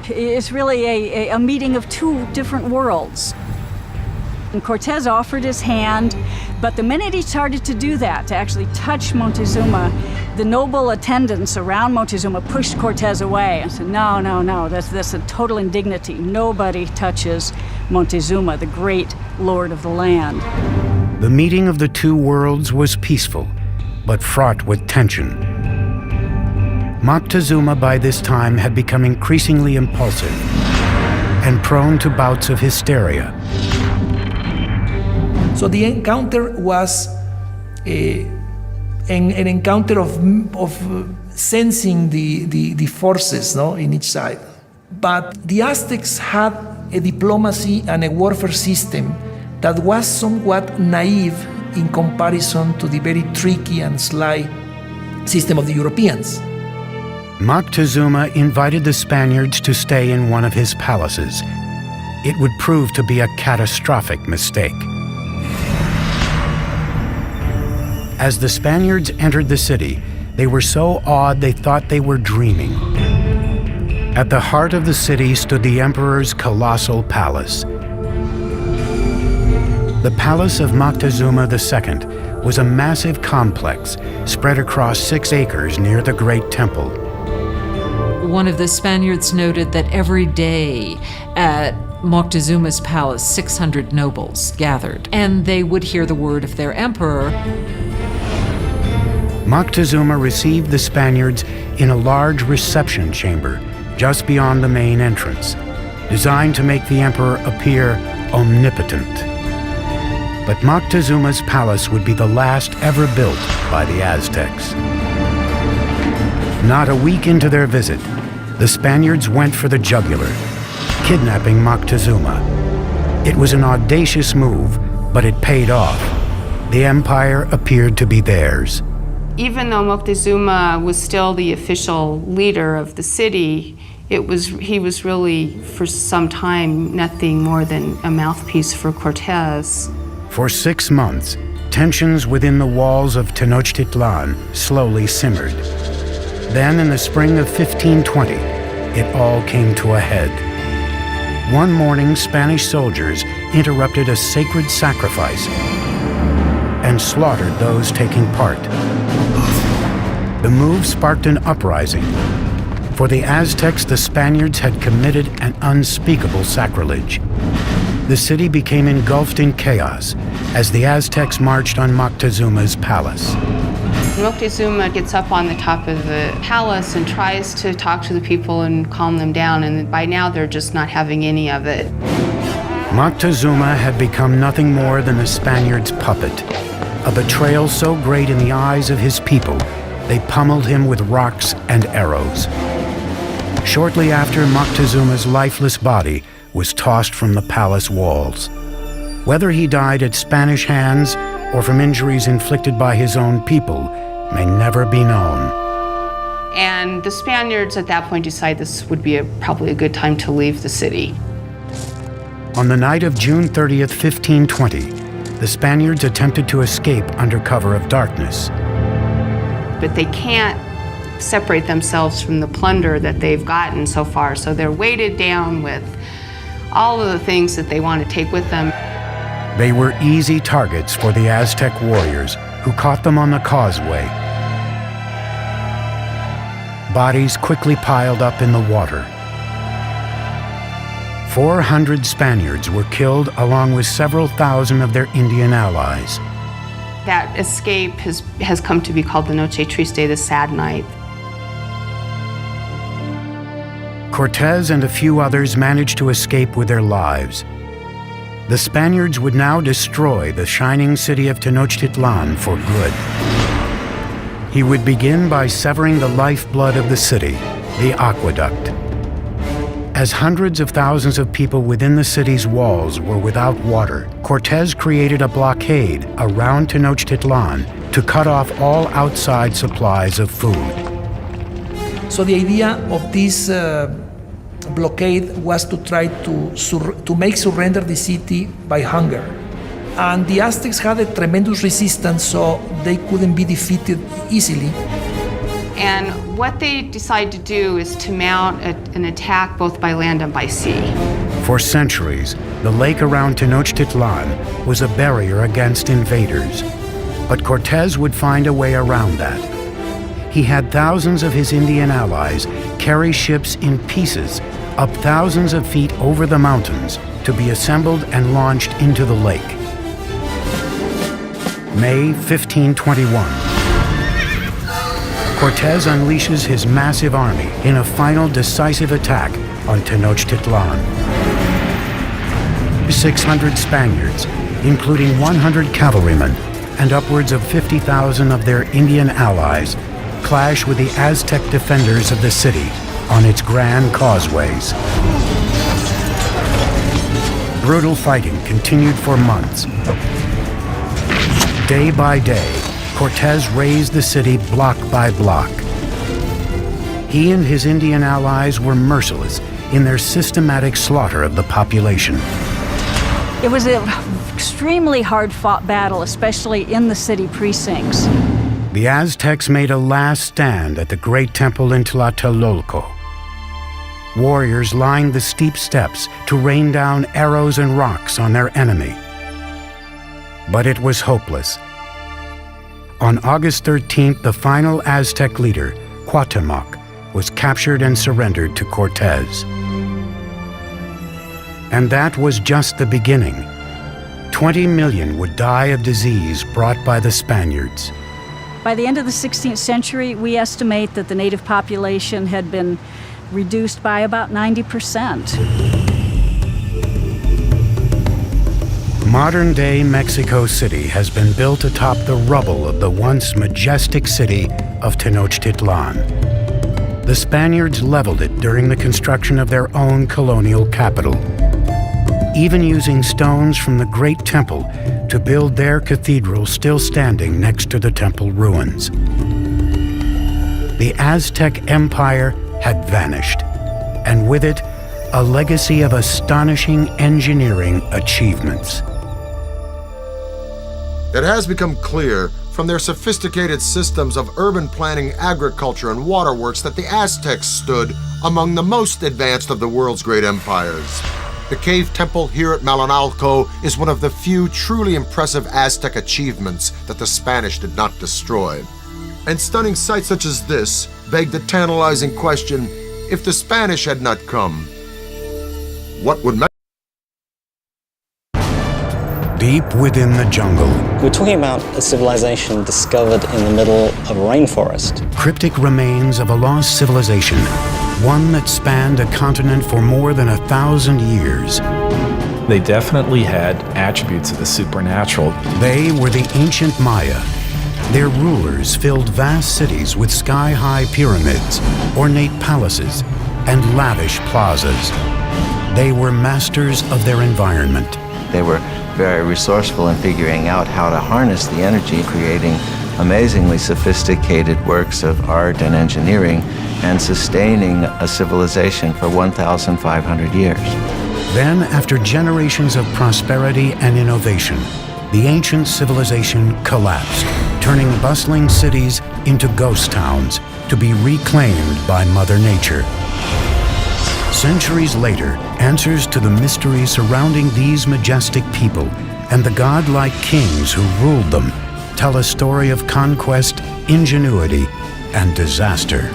Speaker 5: It's really a meeting of two different worlds. And Cortés offered his hand, but the minute he started to do that, to actually touch Montezuma, the noble attendants around Montezuma pushed Cortés away and said, no, that's a total indignity. Nobody touches Montezuma, the great lord of the land.
Speaker 1: The meeting of the two worlds was peaceful, but fraught with tension. Moctezuma by this time had become increasingly impulsive and prone to bouts of hysteria.
Speaker 3: So the encounter was an encounter of sensing the forces, no, in each side. But the Aztecs had a diplomacy and a warfare system that was somewhat naive in comparison to the very tricky and sly system of the Europeans.
Speaker 1: Moctezuma invited the Spaniards to stay in one of his palaces. It would prove to be a catastrophic mistake. As the Spaniards entered the city, they were so awed they thought they were dreaming. At the heart of the city stood the emperor's colossal palace. The palace of Moctezuma II was a massive complex spread across 6 acres near the Great Temple.
Speaker 4: One of the Spaniards noted that every day at Moctezuma's palace, 600 nobles gathered, and they would hear the word of their emperor.
Speaker 1: Moctezuma received the Spaniards in a large reception chamber just beyond the main entrance, designed to make the emperor appear omnipotent. But Moctezuma's palace would be the last ever built by the Aztecs. Not a week into their visit, the Spaniards went for the jugular, kidnapping Moctezuma. It was an audacious move, but it paid off. The empire appeared to be theirs.
Speaker 7: Even though Moctezuma was still the official leader of the city, he was really, for some time, nothing more than a mouthpiece for Cortés.
Speaker 1: For 6 months, tensions within the walls of Tenochtitlan slowly simmered. Then, in the spring of 1520, it all came to a head. One morning, Spanish soldiers interrupted a sacred sacrifice and slaughtered those taking part. The move sparked an uprising. For the Aztecs, the Spaniards had committed an unspeakable sacrilege. The city became engulfed in chaos as the Aztecs marched on Moctezuma's palace.
Speaker 7: Moctezuma gets up on the top of the palace and tries to talk to the people and calm them down, and by now they're just not having any of it.
Speaker 1: Moctezuma had become nothing more than the Spaniards' puppet, a betrayal so great in the eyes of his people, they pummeled him with rocks and arrows. Shortly after, Moctezuma's lifeless body was tossed from the palace walls. Whether he died at Spanish hands or from injuries inflicted by his own people may never be known.
Speaker 7: And the Spaniards at that point decide this would be probably a good time to leave the city.
Speaker 1: On the night of June 30th, 1520, the Spaniards attempted to escape under cover of darkness.
Speaker 7: But they can't separate themselves from the plunder that they've gotten so far, so they're weighted down with all of the things that they want to take with them.
Speaker 1: They were easy targets for the Aztec warriors who caught them on the causeway. bodies quickly piled up in the water. 400 Spaniards were killed along with several thousand of their Indian allies.
Speaker 7: That escape has come to be called the Noche Triste, the sad night.
Speaker 1: Cortez and a few others managed to escape with their lives. The Spaniards would now destroy the shining city of Tenochtitlan for good. He would begin by severing the lifeblood of the city, the aqueduct. As hundreds of thousands of people within the city's walls were without water, Cortez created a blockade around Tenochtitlan to cut off all outside supplies of food.
Speaker 3: So the idea of this blockade was to try to make surrender the city by hunger. And the Aztecs had a tremendous resistance, so they couldn't be defeated easily.
Speaker 7: And what they decide to do is to mount an attack both by land and by sea.
Speaker 1: For centuries, the lake around Tenochtitlan was a barrier against invaders. But Cortez would find a way around that. He had thousands of his Indian allies carry ships in pieces up thousands of feet over the mountains to be assembled and launched into the lake. May 1521. Cortez unleashes his massive army in a final decisive attack on Tenochtitlan. 600 Spaniards, including 100 cavalrymen and upwards of 50,000 of their Indian allies, clash with the Aztec defenders of the city on its grand causeways. Brutal fighting continued for months. Day by day, Cortez razed the city block by block. He and his Indian allies were merciless in their systematic slaughter of the population.
Speaker 5: It was an extremely hard-fought battle, especially in the city precincts.
Speaker 1: The Aztecs made a last stand at the great temple in Tlatelolco. Warriors lined the steep steps to rain down arrows and rocks on their enemy. But it was hopeless. On August 13th, the final Aztec leader, Cuauhtemoc, was captured and surrendered to Cortez. And that was just the beginning. 20 million would die of disease brought by the Spaniards.
Speaker 5: By the end of the 16th century, we estimate that the native population had been reduced by about 90%.
Speaker 1: Modern-day Mexico City has been built atop the rubble of the once majestic city of Tenochtitlan. The Spaniards leveled it during the construction of their own colonial capital, even using stones from the Great Temple to build their cathedral still standing next to the temple ruins. The Aztec Empire had vanished, and with it, a legacy of astonishing engineering achievements.
Speaker 6: It has become clear from their sophisticated systems of urban planning, agriculture, and waterworks that the Aztecs stood among the most advanced of the world's great empires. The cave temple here at Malinalco is one of the few truly impressive Aztec achievements that the Spanish did not destroy. And stunning sights such as this beg the tantalizing question, if the Spanish had not come, what would
Speaker 1: Deep within the jungle,
Speaker 8: We're talking about a civilization discovered in the middle of a rainforest.
Speaker 1: cryptic remains of a lost civilization, one that spanned a continent for more than 1,000 years.
Speaker 9: They definitely had attributes of the supernatural.
Speaker 1: They were the ancient Maya. Their rulers filled vast cities with sky-high pyramids, ornate palaces, and lavish plazas. They were masters of their environment.
Speaker 10: They were very resourceful in figuring out how to harness the energy, creating amazingly sophisticated works of art and engineering, and sustaining a civilization for 1,500 years.
Speaker 1: Then, after generations of prosperity and innovation, the ancient civilization collapsed, turning bustling cities into ghost towns to be reclaimed by Mother Nature. Centuries later, answers to the mystery surrounding these majestic people and the godlike kings who ruled them tell a story of conquest, ingenuity, and disaster.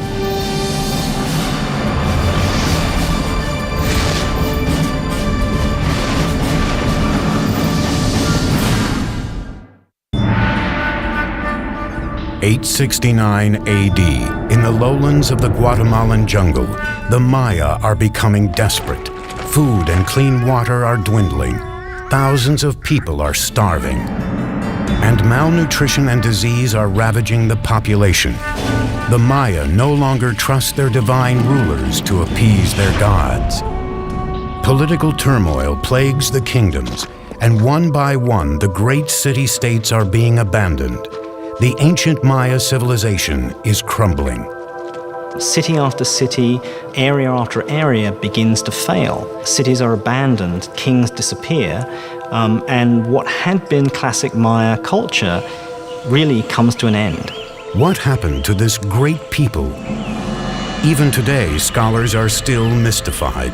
Speaker 1: 869 AD, in the lowlands of the Guatemalan jungle, the Maya are becoming desperate. Food and clean water are dwindling. Thousands of people are starving. And malnutrition and disease are ravaging the population. The Maya no longer trust their divine rulers to appease their gods. Political turmoil plagues the kingdoms, and one by one, the great city-states are being abandoned. The ancient Maya civilization is crumbling.
Speaker 8: City after city, area after area begins to fail. Cities are abandoned, kings disappear, and what had been classic Maya culture really comes to an end.
Speaker 1: What happened to this great people? Even today, scholars are still mystified.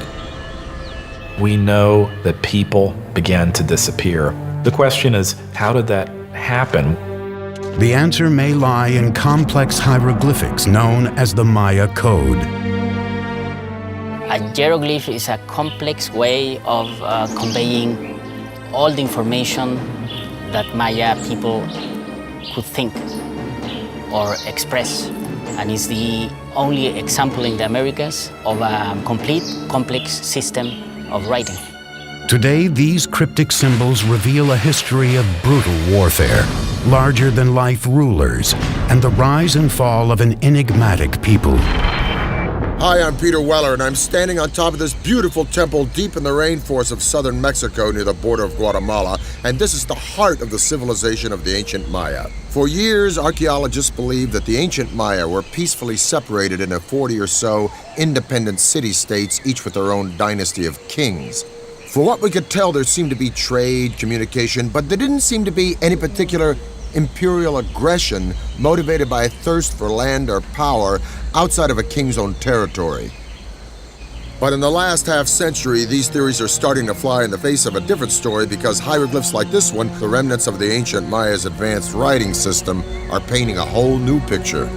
Speaker 9: We know that people began to disappear. The question is, how did that happen?
Speaker 1: The answer may lie in complex hieroglyphics known as the Maya Code.
Speaker 11: A hieroglyph is a complex way of conveying all the information that Maya people could think or express, and is the only example in the Americas of a complete complex system of writing.
Speaker 1: Today, these cryptic symbols reveal a history of brutal warfare, larger-than-life rulers, and the rise and fall of an enigmatic people.
Speaker 6: Hi, I'm Peter Weller, and I'm standing on top of this beautiful temple deep in the rainforest of southern Mexico near the border of Guatemala, and this is the heart of the civilization of the ancient Maya. For years, archaeologists believed that the ancient Maya were peacefully separated into 40 or so independent city-states, each with their own dynasty of kings. For what we could tell, there seemed to be trade, communication, but there didn't seem to be any particular imperial aggression motivated by a thirst for land or power outside of a king's own territory. But in the last half-century, these theories are starting to fly in the face of a different story because hieroglyphs like this one, the remnants of the ancient Maya's advanced writing system, are painting a whole new picture.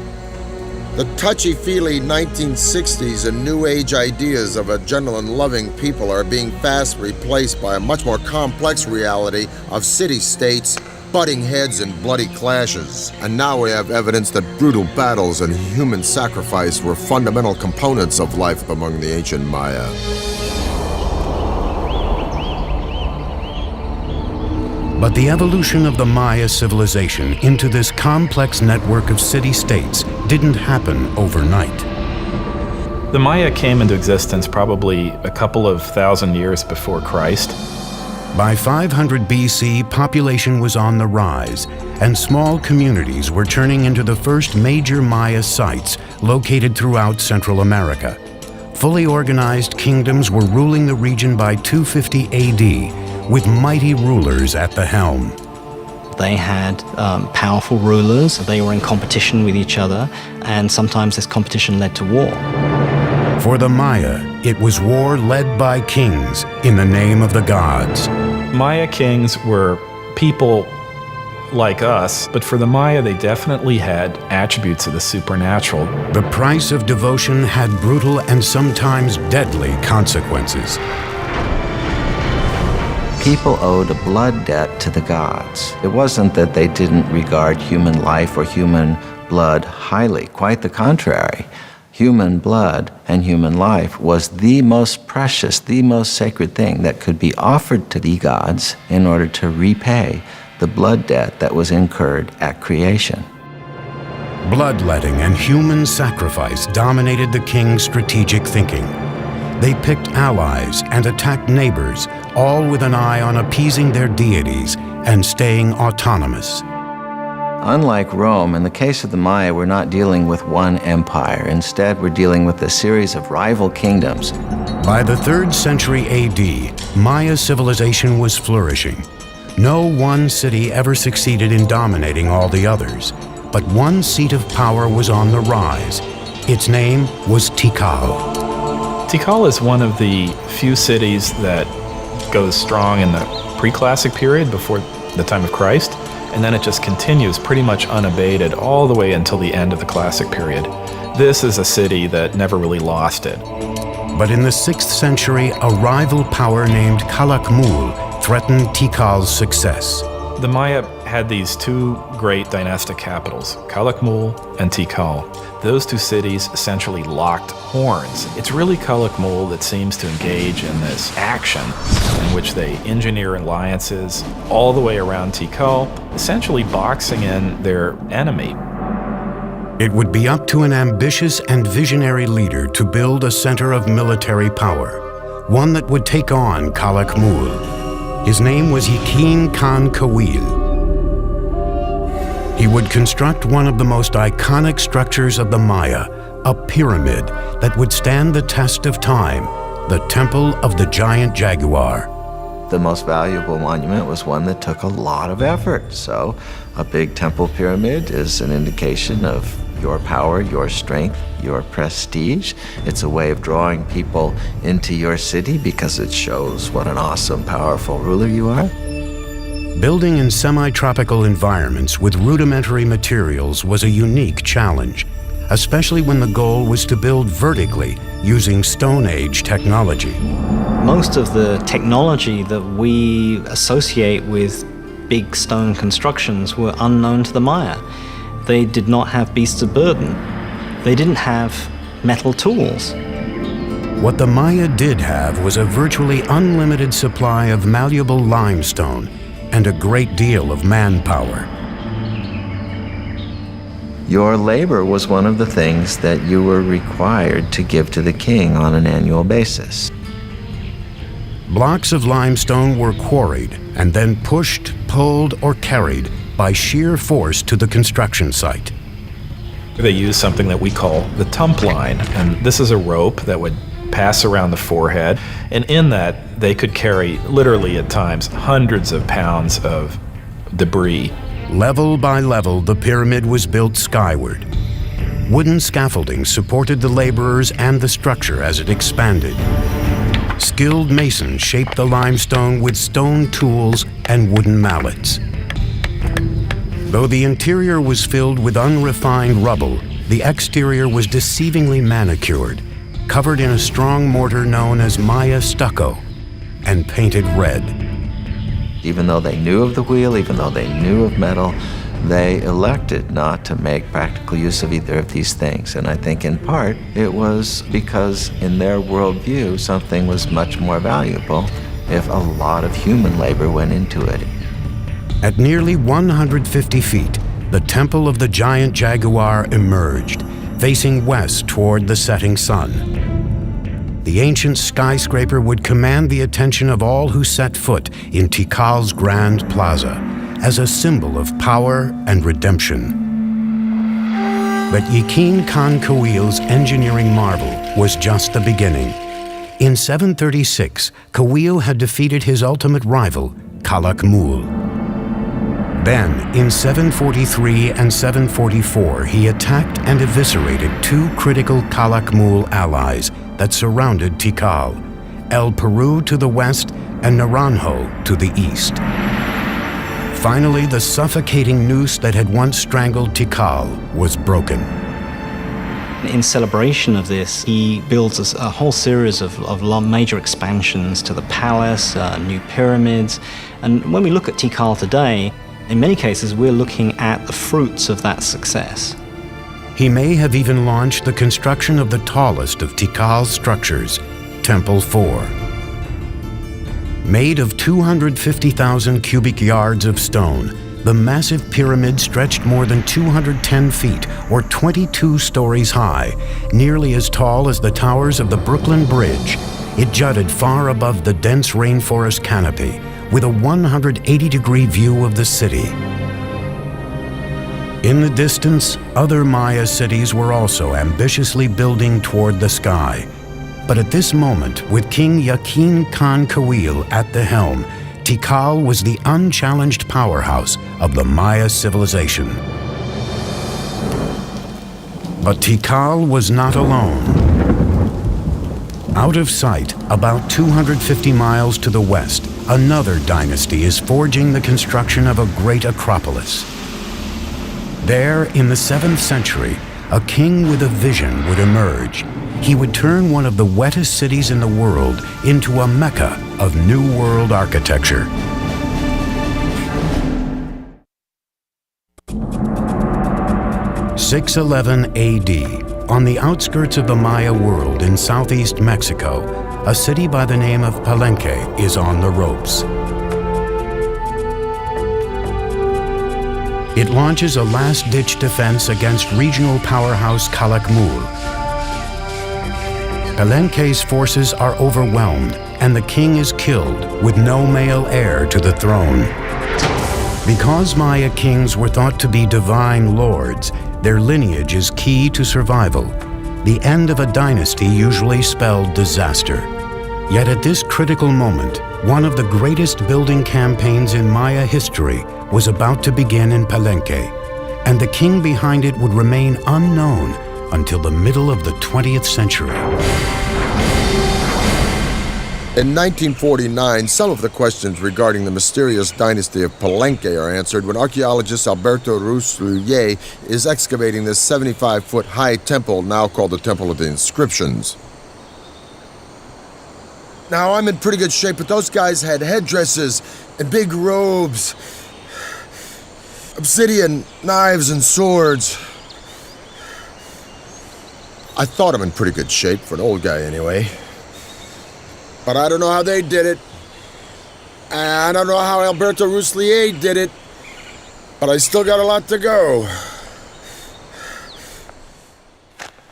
Speaker 6: The touchy-feely 1960s and New Age ideas of a gentle and loving people are being fast replaced by a much more complex reality of city-states, butting heads and bloody clashes. And now we have evidence that brutal battles and human sacrifice were fundamental components of life among the ancient Maya.
Speaker 1: But the evolution of the Maya civilization into this complex network of city-states didn't happen overnight.
Speaker 9: The Maya came into existence probably a couple of thousand years before Christ.
Speaker 1: By 500 BC, population was on the rise, and small communities were turning into the first major Maya sites located throughout Central America. Fully organized kingdoms were ruling the region by 250 AD, with mighty rulers at the helm.
Speaker 8: They had powerful rulers, they were in competition with each other, and sometimes this competition led to war.
Speaker 1: For the Maya, it was war led by kings in the name of the gods.
Speaker 9: Maya kings were people like us, but for the Maya, they definitely had attributes of the supernatural.
Speaker 1: The price of devotion had brutal and sometimes deadly consequences.
Speaker 10: People owed a blood debt to the gods. It wasn't that they didn't regard human life or human blood highly. Quite the contrary. Human blood and human life was the most precious, the most sacred thing that could be offered to the gods in order to repay the blood debt that was incurred at creation.
Speaker 1: Bloodletting and human sacrifice dominated the king's strategic thinking. They picked allies and attacked neighbors, all with an eye on appeasing their deities and staying autonomous.
Speaker 10: Unlike Rome, in the case of the Maya, we're not dealing with one empire. Instead, we're dealing with a series of rival kingdoms.
Speaker 1: By the 3rd century AD, Maya civilization was flourishing. No one city ever succeeded in dominating all the others, but one seat of power was on the rise. Its name was Tikal.
Speaker 9: Tikal is one of the few cities that goes strong in the pre-classic period before the time of Christ, and then it just continues pretty much unabated all the way until the end of the classic period. This is a city that never really lost it.
Speaker 1: But in the 6th century, a rival power named Calakmul threatened Tikal's success.
Speaker 9: The Maya had these two great dynastic capitals, Calakmul and Tikal. Those two cities essentially locked horns. It's really Calakmul that seems to engage in this action in which they engineer alliances all the way around Tikal, essentially boxing in their enemy.
Speaker 1: It would be up to an ambitious and visionary leader to build a center of military power, one that would take on Calakmul. His name was Yakin Khan Kawil. He would construct one of the most iconic structures of the Maya, a pyramid that would stand the test of time, the Temple of the Giant Jaguar.
Speaker 10: The most valuable monument was one that took a lot of effort. So a big temple pyramid is an indication of your power, your strength, your prestige. It's a way of drawing people into your city because it shows what an awesome, powerful ruler you are.
Speaker 1: Building in semi-tropical environments with rudimentary materials was a unique challenge, especially when the goal was to build vertically using Stone Age technology.
Speaker 8: Most of the technology that we associate with big stone constructions were unknown to the Maya. They did not have beasts of burden. They didn't have metal tools.
Speaker 1: What the Maya did have was a virtually unlimited supply of malleable limestone and a great deal of manpower.
Speaker 10: Your labor was one of the things that you were required to give to the king on an annual basis.
Speaker 1: Blocks of limestone were quarried and then pushed, pulled, or carried by sheer force to the construction site.
Speaker 9: They use something that we call the tump line, and this is a rope that would pass around the forehead, and in that they could carry, literally at times, hundreds of pounds of debris.
Speaker 1: Level by level, the pyramid was built skyward. Wooden scaffolding supported the laborers and the structure as it expanded. Skilled masons shaped the limestone with stone tools and wooden mallets. Though the interior was filled with unrefined rubble, the exterior was deceivingly manicured, covered in a strong mortar known as Maya stucco, and painted red.
Speaker 10: Even though they knew of the wheel, even though they knew of metal, they elected not to make practical use of either of these things. And I think in part it was because in their worldview something was much more valuable if a lot of human labor went into it.
Speaker 1: At nearly 150 feet, the Temple of the Giant Jaguar emerged, facing west toward the setting sun. The ancient skyscraper would command the attention of all who set foot in Tikal's Grand Plaza as a symbol of power and redemption. But Yakin Khan Kawil's engineering marvel was just the beginning. In 736, Kawil had defeated his ultimate rival, Calakmul. Then, in 743 and 744, he attacked and eviscerated two critical Calakmul allies that surrounded Tikal, El Peru to the west and Naranjo to the east. Finally, the suffocating noose that had once strangled Tikal was broken.
Speaker 8: In celebration of this, he builds a whole series of major expansions to the palace, new pyramids. And when we look at Tikal today, in many cases, we're looking at the fruits of that success.
Speaker 1: He may have even launched the construction of the tallest of Tikal's structures, Temple 4. Made of 250,000 cubic yards of stone, the massive pyramid stretched more than 210 feet, or 22 stories high, nearly as tall as the towers of the Brooklyn Bridge. It jutted far above the dense rainforest canopy, with a 180-degree view of the city. In the distance, other Maya cities were also ambitiously building toward the sky. But at this moment, with King Yakin Khan Kawil at the helm, Tikal was the unchallenged powerhouse of the Maya civilization. But Tikal was not alone. Out of sight, about 250 miles to the west, another dynasty is forging the construction of a great acropolis. There, in the 7th century, a king with a vision would emerge. He would turn one of the wettest cities in the world into a mecca of New World architecture. 611 AD, on the outskirts of the Maya world in southeast Mexico, a city by the name of Palenque is on the ropes. It launches a last-ditch defense against regional powerhouse Calakmul. Palenque's forces are overwhelmed, and the king is killed with no male heir to the throne. Because Maya kings were thought to be divine lords, their lineage is key to survival. The end of a dynasty usually spelled disaster. Yet at this critical moment, one of the greatest building campaigns in Maya history was about to begin in Palenque, and the king behind it would remain unknown until the middle of the 20th century.
Speaker 6: In 1949, some of the questions regarding the mysterious dynasty of Palenque are answered when archaeologist Alberto Rus-Luye is excavating this 75-foot-high temple, now called the Temple of the Inscriptions. Now, I'm in pretty good shape, but those guys had headdresses and big robes, obsidian knives and swords. I thought I'm in pretty good shape, for an old guy anyway. But I don't know how they did it. I don't know how Alberto Rus-Luye did it. But I still got a lot to go.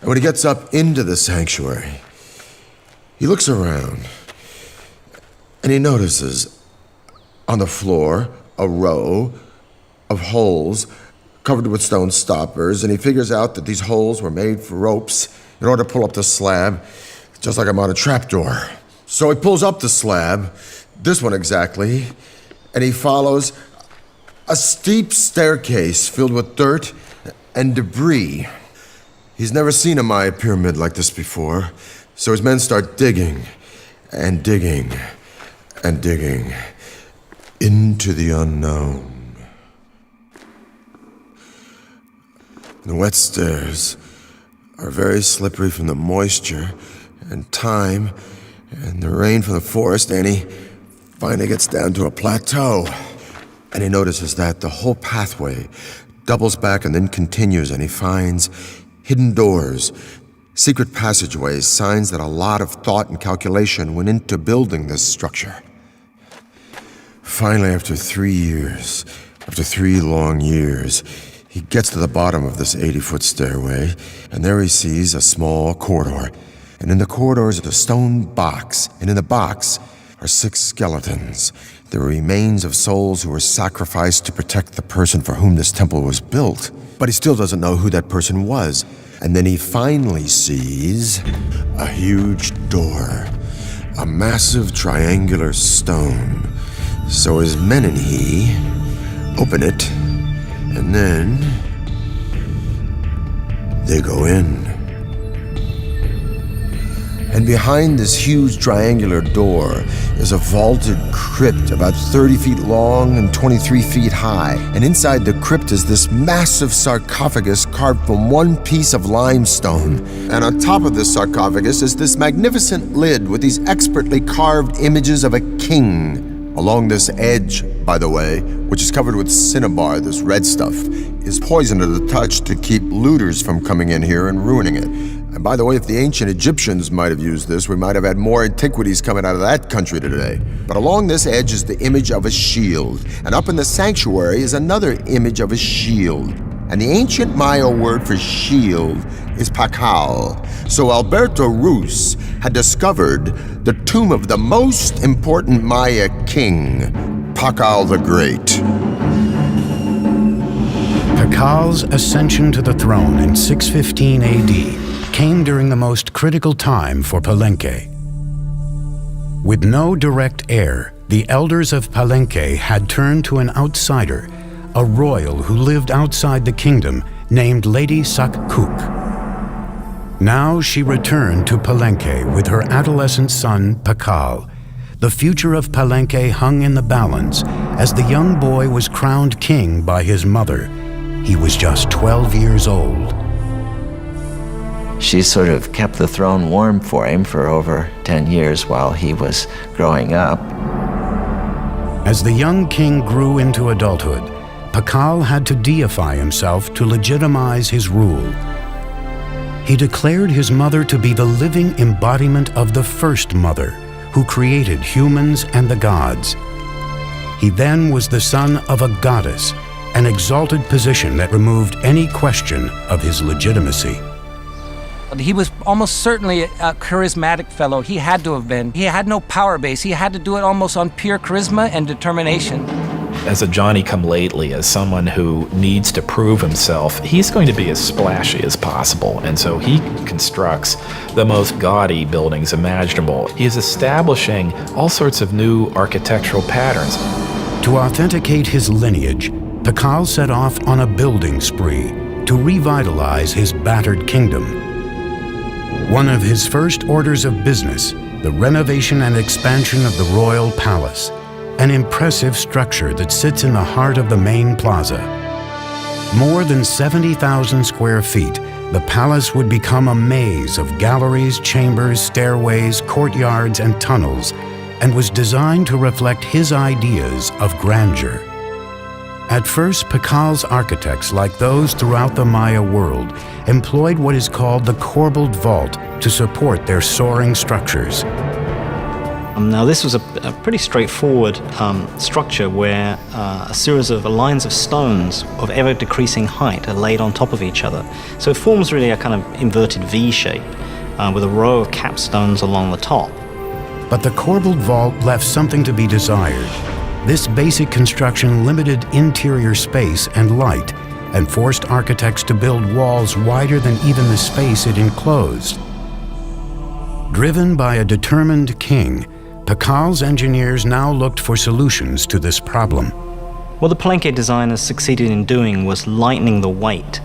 Speaker 6: And when he gets up into the sanctuary, he looks around and he notices on the floor a row of holes covered with stone stoppers, and he figures out that these holes were made for ropes in order to pull up the slab, just like I'm on a trapdoor. So he pulls up the slab, this one exactly, and he follows a steep staircase filled with dirt and debris. He's never seen a Maya pyramid like this before, so his men start digging and digging and digging into the unknown. The wet stairs are very slippery from the moisture and time and the rain from the forest, and he finally gets down to a plateau. And he notices that the whole pathway doubles back and then continues, and he finds hidden doors, secret passageways, signs that a lot of thought and calculation went into building this structure. Finally, after 3 long years, he gets to the bottom of this 80-foot stairway, and there he sees a small corridor. And in the corridor is a stone box, and in the box are 6 skeletons, the remains of souls who were sacrificed to protect the person for whom this temple was built. But he still doesn't know who that person was. And then he finally sees a huge door, a massive triangular stone. So his men and he open it, and then they go in. And behind this huge triangular door is a vaulted crypt about 30 feet long and 23 feet high. And inside the crypt is this massive sarcophagus carved from one piece of limestone. And on top of this sarcophagus is this magnificent lid with these expertly carved images of a king. Along this edge, by the way, which is covered with cinnabar, this red stuff, is poisoned to the touch to keep looters from coming in here and ruining it. And by the way, if the ancient Egyptians might have used this, we might have had more antiquities coming out of that country today. But along this edge is the image of a shield, and up in the sanctuary is another image of a shield. And the ancient Maya word for shield is Pakal. So Alberto Rus had discovered the tomb of the most important Maya king, Pakal the Great.
Speaker 1: Pakal's ascension to the throne in 615 AD came during the most critical time for Palenque. With no direct heir, the elders of Palenque had turned to an outsider, a royal who lived outside the kingdom named Lady Sakkuk. Now she returned to Palenque with her adolescent son, Pakal. The future of Palenque hung in the balance as the young boy was crowned king by his mother. He was just 12 years old.
Speaker 10: She sort of kept the throne warm for him for over 10 years while he was growing up.
Speaker 1: As the young king grew into adulthood, Pakal had to deify himself to legitimize his rule. He declared his mother to be the living embodiment of the first mother, who created humans and the gods. He then was the son of a goddess, an exalted position that removed any question of his legitimacy.
Speaker 12: He was almost certainly a charismatic fellow. He had to have been. He had no power base. He had to do it almost on pure charisma and determination.
Speaker 9: As a Johnny-come-lately, as someone who needs to prove himself, he's going to be as splashy as possible, and so he constructs the most gaudy buildings imaginable. He is establishing all sorts of new architectural patterns.
Speaker 1: To authenticate his lineage, Pakal set off on a building spree to revitalize his battered kingdom. One of his first orders of business, the renovation and expansion of the royal palace, an impressive structure that sits in the heart of the main plaza. More than 70,000 square feet, the palace would become a maze of galleries, chambers, stairways, courtyards, and tunnels, and was designed to reflect his ideas of grandeur. At first, Pakal's architects, like those throughout the Maya world, employed what is called the corbelled vault to support their soaring structures.
Speaker 8: Now, this was a pretty straightforward structure where a series of lines of stones of ever-decreasing height are laid on top of each other. So it forms really a kind of inverted V shape with a row of capstones along the top.
Speaker 1: But the corbelled vault left something to be desired. This basic construction limited interior space and light and forced architects to build walls wider than even the space it enclosed. Driven by a determined king, Pakal's engineers now looked for solutions to this problem.
Speaker 8: What the Palenque designers succeeded in doing was lightening the weight.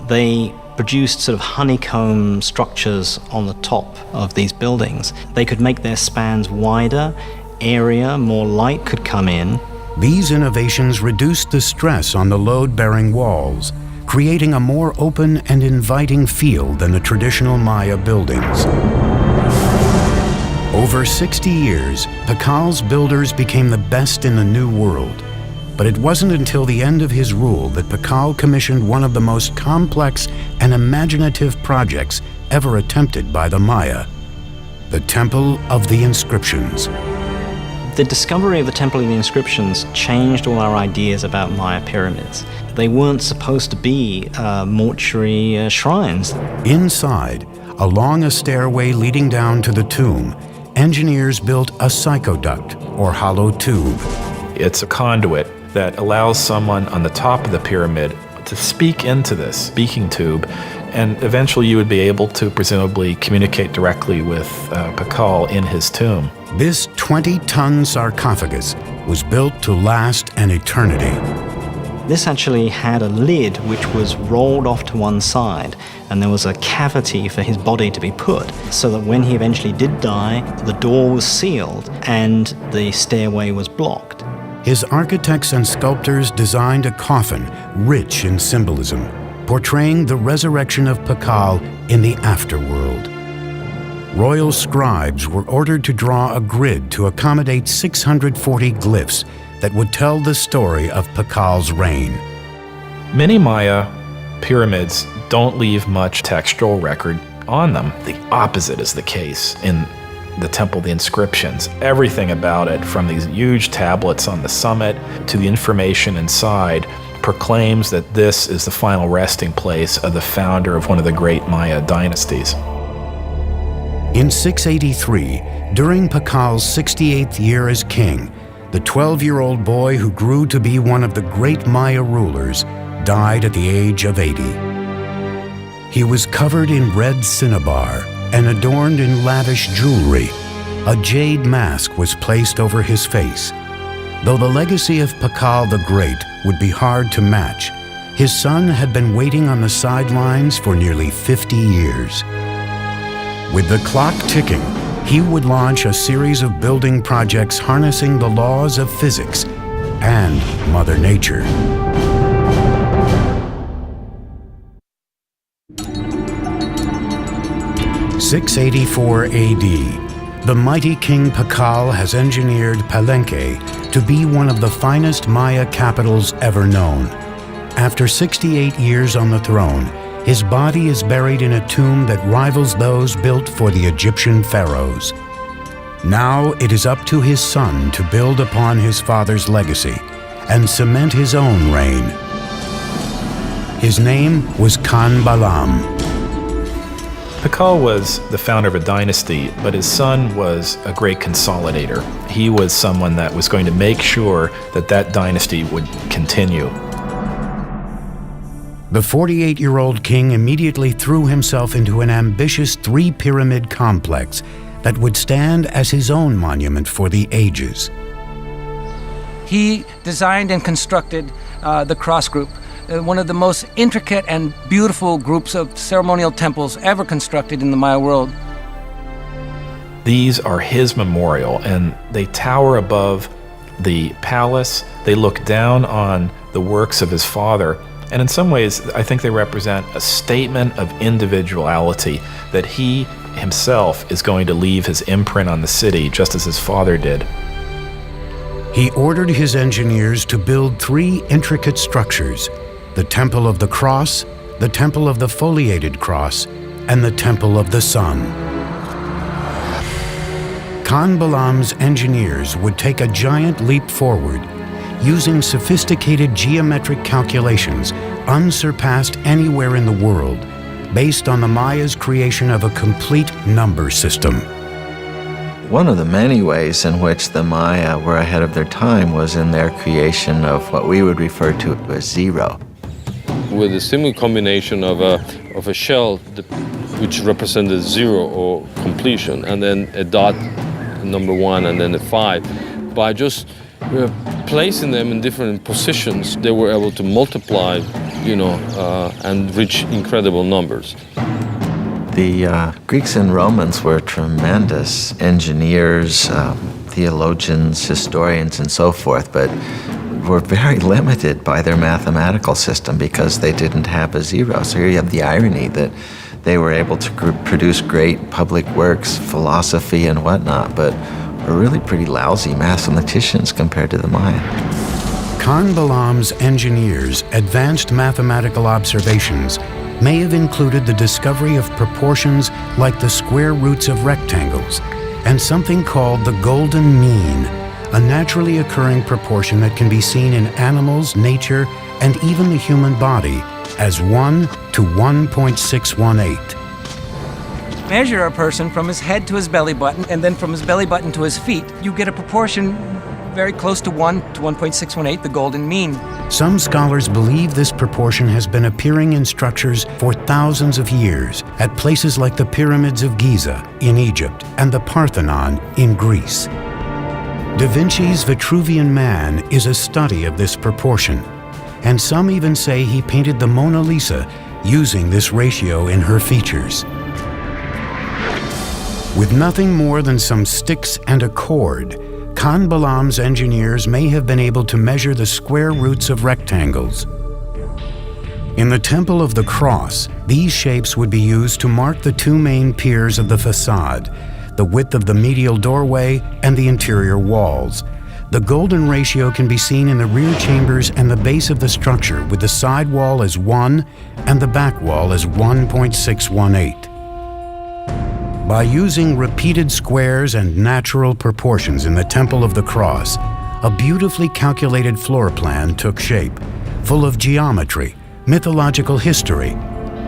Speaker 8: They produced sort of honeycomb structures on the top of these buildings. They could make their spans wider, area, more light could come in.
Speaker 1: These innovations reduced the stress on the load-bearing walls, creating a more open and inviting feel than the traditional Maya buildings. Over 60 years, Pakal's builders became the best in the New World. But it wasn't until the end of his rule that Pakal commissioned one of the most complex and imaginative projects ever attempted by the Maya, the Temple of the Inscriptions.
Speaker 8: The discovery of the Temple of the Inscriptions changed all our ideas about Maya pyramids. They weren't supposed to be mortuary shrines.
Speaker 1: Inside, along a stairway leading down to the tomb, engineers built a psychoduct, or hollow tube.
Speaker 9: It's a conduit that allows someone on the top of the pyramid to speak into this speaking tube, and eventually you would be able to presumably communicate directly with Pakal in his tomb.
Speaker 1: This 20-ton sarcophagus was built to last an eternity.
Speaker 8: This actually had a lid which was rolled off to one side, and there was a cavity for his body to be put, so that when he eventually did die, the door was sealed and the stairway was blocked.
Speaker 1: His architects and sculptors designed a coffin rich in symbolism, portraying the resurrection of Pakal in the afterworld. Royal scribes were ordered to draw a grid to accommodate 640 glyphs that would tell the story of Pakal's reign.
Speaker 9: Many Maya pyramids don't leave much textual record on them. The opposite is the case in the Temple of the Inscriptions. Everything about it, from these huge tablets on the summit to the information inside, proclaims that this is the final resting place of the founder of one of the great Maya dynasties.
Speaker 1: In 683, during Pakal's 68th year as king, the 12-year-old boy who grew to be one of the great Maya rulers died at the age of 80. He was covered in red cinnabar and adorned in lavish jewelry. A jade mask was placed over his face. Though the legacy of Pakal the Great would be hard to match, his son had been waiting on the sidelines for nearly 50 years. With the clock ticking, he would launch a series of building projects harnessing the laws of physics and Mother Nature. In 684 AD, the mighty King Pakal has engineered Palenque to be one of the finest Maya capitals ever known. After 68 years on the throne, his body is buried in a tomb that rivals those built for the Egyptian pharaohs. Now it is up to his son to build upon his father's legacy and cement his own reign. His name was Khan Balam.
Speaker 9: Pakal was the founder of a dynasty, but his son was a great consolidator. He was someone that was going to make sure that that dynasty would continue.
Speaker 1: The 48-year-old king immediately threw himself into an ambitious three-pyramid complex that would stand as his own monument for the ages.
Speaker 12: He designed and constructed the Cross Group, one of the most intricate and beautiful groups of ceremonial temples ever constructed in the Maya world.
Speaker 9: These are his memorial, and they tower above the palace. They look down on the works of his father. And in some ways, I think they represent a statement of individuality, that he himself is going to leave his imprint on the city, just as his father did.
Speaker 1: He ordered his engineers to build three intricate structures: the Temple of the Cross, the Temple of the Foliated Cross, and the Temple of the Sun. Khan Balam's engineers would take a giant leap forward, using sophisticated geometric calculations unsurpassed anywhere in the world, based on the Maya's creation of a complete number system.
Speaker 10: One of the many ways in which the Maya were ahead of their time was in their creation of what we would refer to as zero.
Speaker 13: With a simple combination of a shell which represented zero or completion, and then a dot, number one, and then a 5. By just placing them in different positions, they were able to multiply, and reach incredible numbers.
Speaker 10: The Greeks and Romans were tremendous engineers, theologians, historians, and so forth, but were very limited by their mathematical system because they didn't have a zero. So here you have the irony that they were able to produce great public works, philosophy, and whatnot, but were really pretty lousy mathematicians compared to the Maya.
Speaker 1: Khan Balam's engineers' advanced mathematical observations may have included the discovery of proportions like the square roots of rectangles and something called the golden mean, a naturally occurring proportion that can be seen in animals, nature, and even the human body as 1 to 1.618.
Speaker 12: Measure a person from his head to his belly button, and then from his belly button to his feet. You get a proportion very close to 1 to 1.618, the golden mean.
Speaker 1: Some scholars believe this proportion has been appearing in structures for thousands of years at places like the pyramids of Giza in Egypt and the Parthenon in Greece. Da Vinci's Vitruvian Man is a study of this proportion, and some even say he painted the Mona Lisa using this ratio in her features. With nothing more than some sticks and a cord, Khan Balam's engineers may have been able to measure the square roots of rectangles. In the Temple of the Cross, these shapes would be used to mark the two main piers of the facade, the width of the medial doorway and the interior walls. The golden ratio can be seen in the rear chambers and the base of the structure, with the side wall as 1 and the back wall as 1.618. By using repeated squares and natural proportions in the Temple of the Cross, a beautifully calculated floor plan took shape, full of geometry, mythological history,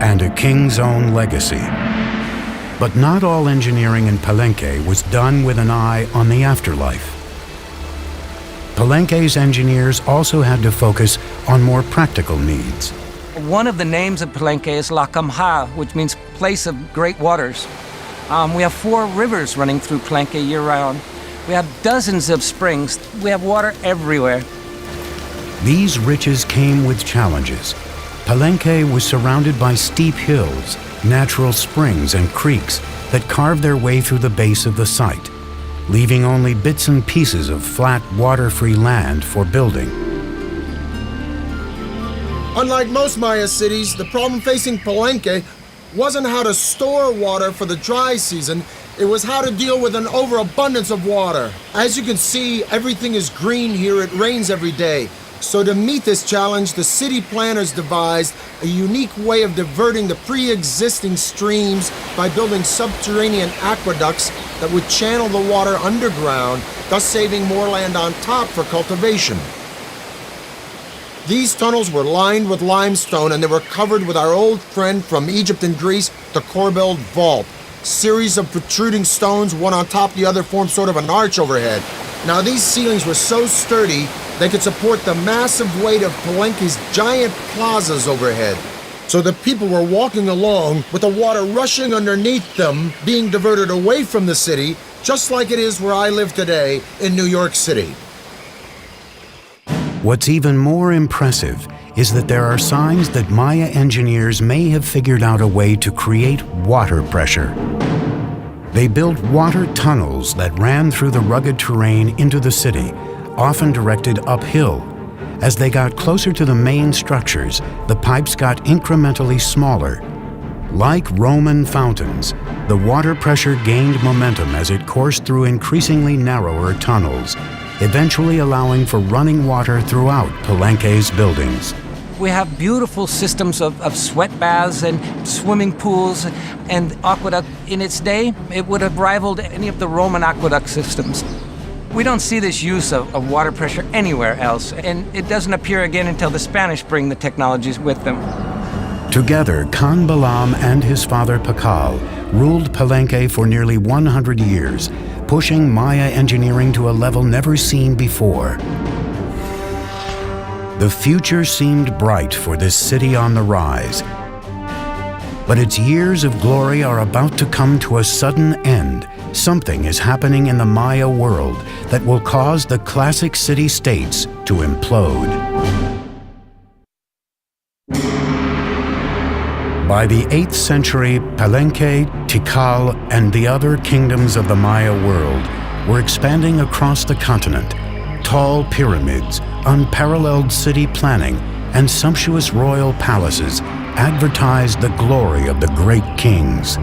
Speaker 1: and a king's own legacy. But not all engineering in Palenque was done with an eye on the afterlife. Palenque's engineers also had to focus on more practical needs.
Speaker 12: One of the names of Palenque is La Camha, which means place of great waters. We have 4 rivers running through Palenque year-round. We have dozens of springs. We have water everywhere.
Speaker 1: These riches came with challenges. Palenque was surrounded by steep hills, natural springs and creeks that carved their way through the base of the site, leaving only bits and pieces of flat, water-free land for building.
Speaker 14: Unlike most Maya cities, the problem facing Palenque wasn't how to store water for the dry season. It was how to deal with an overabundance of water. As you can see, everything is green here. It rains every day. So to meet this challenge, the city planners devised a unique way of diverting the pre-existing streams by building subterranean aqueducts that would channel the water underground, thus saving more land on top for cultivation. These tunnels were lined with limestone and they were covered with our old friend from Egypt and Greece, the Corbelled Vault. Series of protruding stones, one on top of the other, formed sort of an arch overhead. Now these ceilings were so sturdy they could support the massive weight of Palenque's giant plazas overhead. So the people were walking along with the water rushing underneath them, being diverted away from the city, just like it is where I live today in New York City.
Speaker 1: What's even more impressive is that there are signs that Maya engineers may have figured out a way to create water pressure. They built water tunnels that ran through the rugged terrain into the city, often directed uphill. As they got closer to the main structures, the pipes got incrementally smaller. Like Roman fountains, the water pressure gained momentum as it coursed through increasingly narrower tunnels, eventually allowing for running water throughout Palenque's buildings.
Speaker 12: We have beautiful systems of sweat baths and swimming pools and aqueduct. In its day, it would have rivaled any of the Roman aqueduct systems. We don't see this use of water pressure anywhere else, and it doesn't appear again until the Spanish bring the technologies with them.
Speaker 1: Together, Khan Balam and his father Pakal ruled Palenque for nearly 100 years, pushing Maya engineering to a level never seen before. The future seemed bright for this city on the rise. But its years of glory are about to come to a sudden end. Something is happening in the Maya world that will cause the classic city-states to implode. By the 8th century, Palenque, Tikal, and the other kingdoms of the Maya world were expanding across the continent. Tall pyramids, unparalleled city planning, and sumptuous royal palaces advertised the glory of the great kings.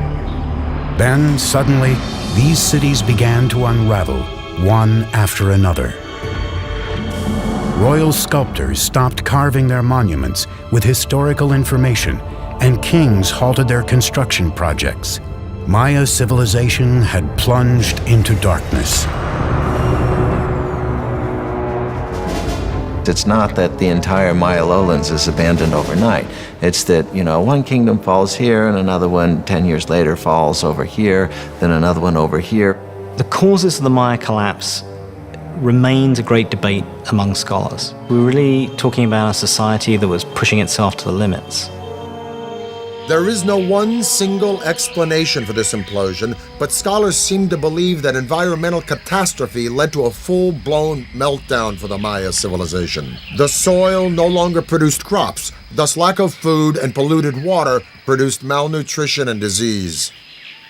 Speaker 1: Then, suddenly, these cities began to unravel, one after another. Royal sculptors stopped carving their monuments with historical information, and kings halted their construction projects. Maya civilization had plunged into darkness.
Speaker 10: It's not that the entire Maya lowlands is abandoned overnight. It's that, one kingdom falls here and another one 10 years later falls over here, then another one over here.
Speaker 8: The causes of the Maya collapse remains a great debate among scholars. We're really talking about a society that was pushing itself to the limits.
Speaker 14: There is no one single explanation for this implosion, but scholars seem to believe that environmental catastrophe led to a full-blown meltdown for the Maya civilization. The soil no longer produced crops, thus lack of food and polluted water produced malnutrition and disease.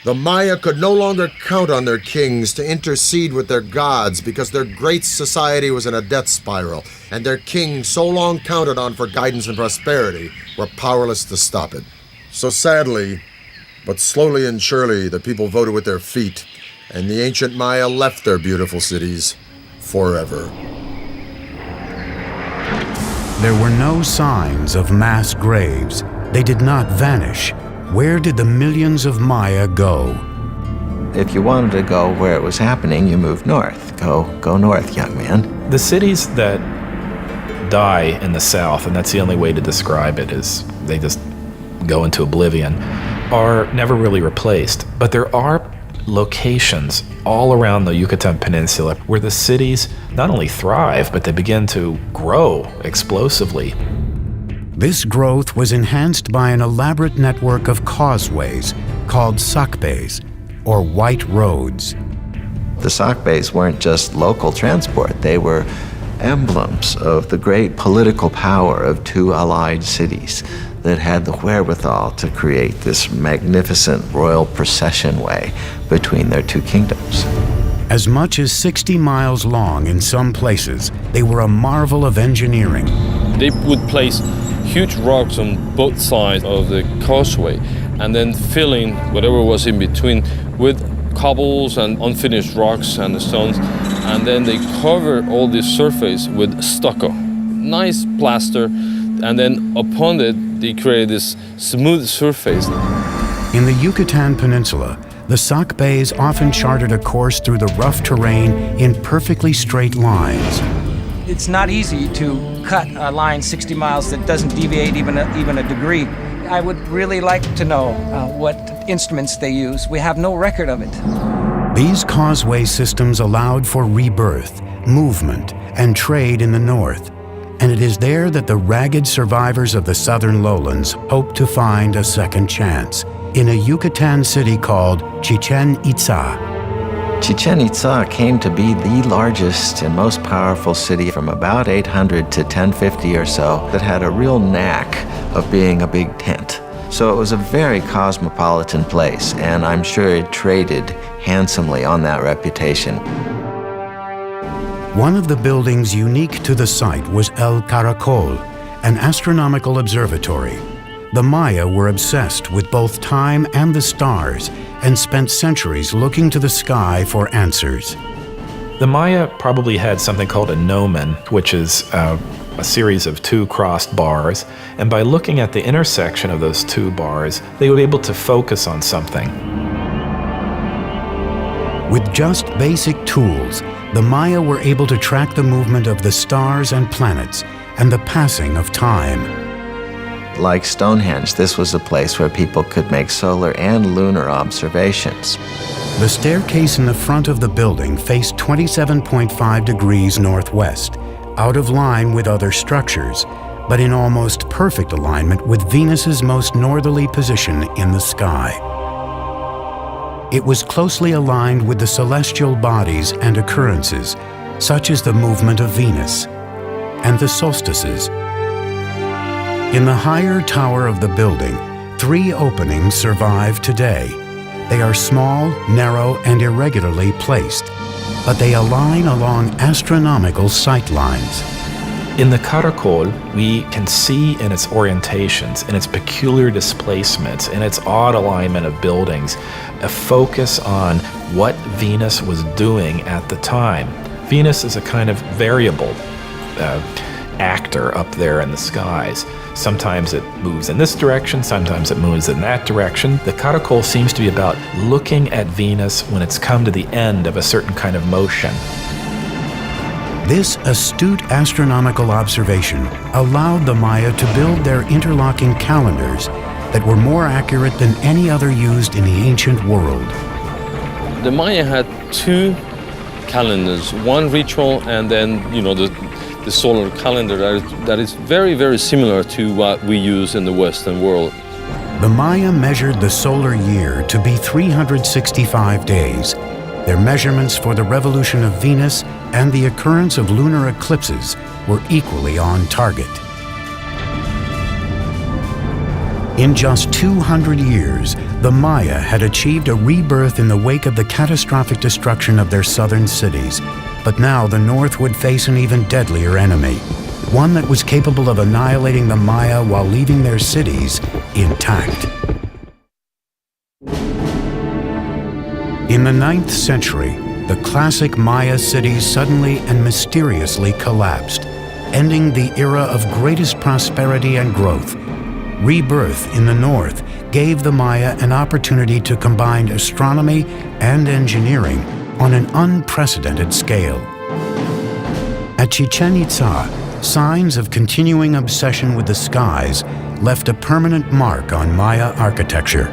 Speaker 14: The Maya could no longer count on their kings to intercede with their gods because their great society was in a death spiral, and their kings, so long counted on for guidance and prosperity, were powerless to stop it. So sadly, but slowly and surely, the people voted with their feet, and the ancient Maya left their beautiful cities forever.
Speaker 1: There were no signs of mass graves. They did not vanish. Where did the millions of Maya go?
Speaker 10: If you wanted to go where it was happening, you moved north. Go north, young man.
Speaker 9: The cities that die in the south, and that's the only way to describe it, is they just go into oblivion, are never really replaced. But there are locations all around the Yucatan Peninsula where the cities not only thrive, but they begin to grow explosively.
Speaker 1: This growth was enhanced by an elaborate network of causeways called sacbes, or white roads.
Speaker 10: The sacbes weren't just local transport, they were emblems of the great political power of two allied cities that had the wherewithal to create this magnificent royal procession way between their two kingdoms.
Speaker 1: As much as 60 miles long in some places, they were a marvel of engineering.
Speaker 13: They would place huge rocks on both sides of the causeway and then filling whatever was in between with cobbles and unfinished rocks and stones, and then they cover all this surface with stucco, nice plaster, and then upon it they create this smooth surface.
Speaker 1: In the Yucatan Peninsula, the Sac Bays often charted a course through the rough terrain in perfectly straight lines.
Speaker 12: It's not easy to cut a line 60 miles that doesn't deviate even a degree. I would really like to know what instruments they use. We have no record of it.
Speaker 1: These causeway systems allowed for rebirth, movement, and trade in the north, and it is there that the ragged survivors of the southern lowlands hope to find a second chance, in a Yucatan city called Chichen Itza.
Speaker 10: Chichen Itza came to be the largest and most powerful city from about 800 to 1050 or so that had a real knack of being a big tent. So it was a very cosmopolitan place, and I'm sure it traded handsomely on that reputation.
Speaker 1: One of the buildings unique to the site was El Caracol, an astronomical observatory. The Maya were obsessed with both time and the stars and spent centuries looking to the sky for answers.
Speaker 9: The Maya probably had something called a gnomon, which is a series of two crossed bars, and by looking at the intersection of those two bars, they would be able to focus on something.
Speaker 1: With just basic tools, the Maya were able to track the movement of the stars and planets and the passing of time.
Speaker 10: Like Stonehenge, this was a place where people could make solar and lunar observations.
Speaker 1: The staircase in the front of the building faced 27.5 degrees northwest, out of line with other structures, but in almost perfect alignment with Venus's most northerly position in the sky. It was closely aligned with the celestial bodies and occurrences, such as the movement of Venus and the solstices. In the higher tower of the building, 3 openings survive today. They are small, narrow, and irregularly placed, but they align along astronomical sight lines.
Speaker 9: In the Caracol, we can see in its orientations, in its peculiar displacements, in its odd alignment of buildings, a focus on what Venus was doing at the time. Venus is a kind of variable actor up there in the skies. Sometimes it moves in this direction, sometimes it moves in that direction. The Caracol seems to be about looking at Venus when it's come to the end of a certain kind of motion.
Speaker 1: This astute astronomical observation allowed the Maya to build their interlocking calendars that were more accurate than any other used in the ancient world.
Speaker 13: The Maya had 2 calendars, one ritual and then, the solar calendar that is very, very similar to what we use in the Western world.
Speaker 1: The Maya measured the solar year to be 365 days. Their measurements for the revolution of Venus and the occurrence of lunar eclipses were equally on target. In just 200 years, the Maya had achieved a rebirth in the wake of the catastrophic destruction of their southern cities. But now the North would face an even deadlier enemy, one that was capable of annihilating the Maya while leaving their cities intact. In the 9th century, the classic Maya cities suddenly and mysteriously collapsed, ending the era of greatest prosperity and growth. Rebirth in the North gave the Maya an opportunity to combine astronomy and engineering on an unprecedented scale. At Chichen Itza, signs of continuing obsession with the skies left a permanent mark on Maya architecture.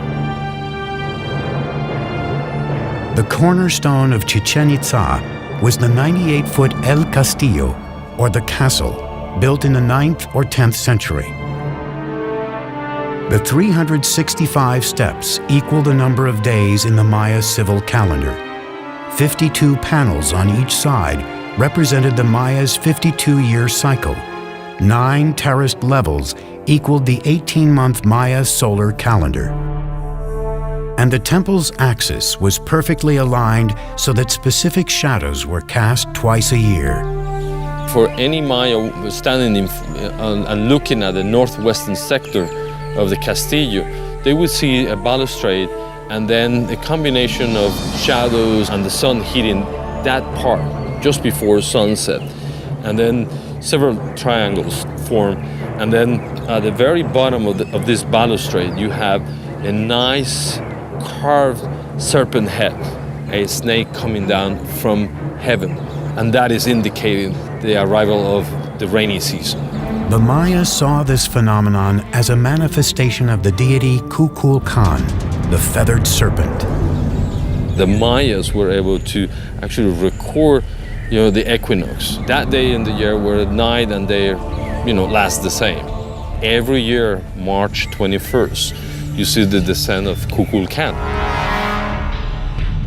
Speaker 1: The cornerstone of Chichen Itza was the 98-foot El Castillo, or the castle, built in the 9th or 10th century. The 365 steps equal the number of days in the Maya civil calendar. 52 panels on each side represented the Maya's 52-year cycle. 9 terraced levels equaled the 18-month Maya solar calendar. And the temple's axis was perfectly aligned so that specific shadows were cast twice a year.
Speaker 13: For any Maya standing and looking at the northwestern sector of the Castillo, they would see a balustrade and then a combination of shadows and the sun hitting that part just before sunset. And then several triangles form. And then at the very bottom of this balustrade, you have a nice carved serpent head, a snake coming down from heaven. And that is indicating the arrival of the rainy season.
Speaker 1: The Maya saw this phenomenon as a manifestation of the deity Kukulkan, the feathered serpent.
Speaker 13: The Mayas were able to actually record, the equinox. That day in the year where night and day, last the same. Every year, March 21st, you see the descent of Kukulkan.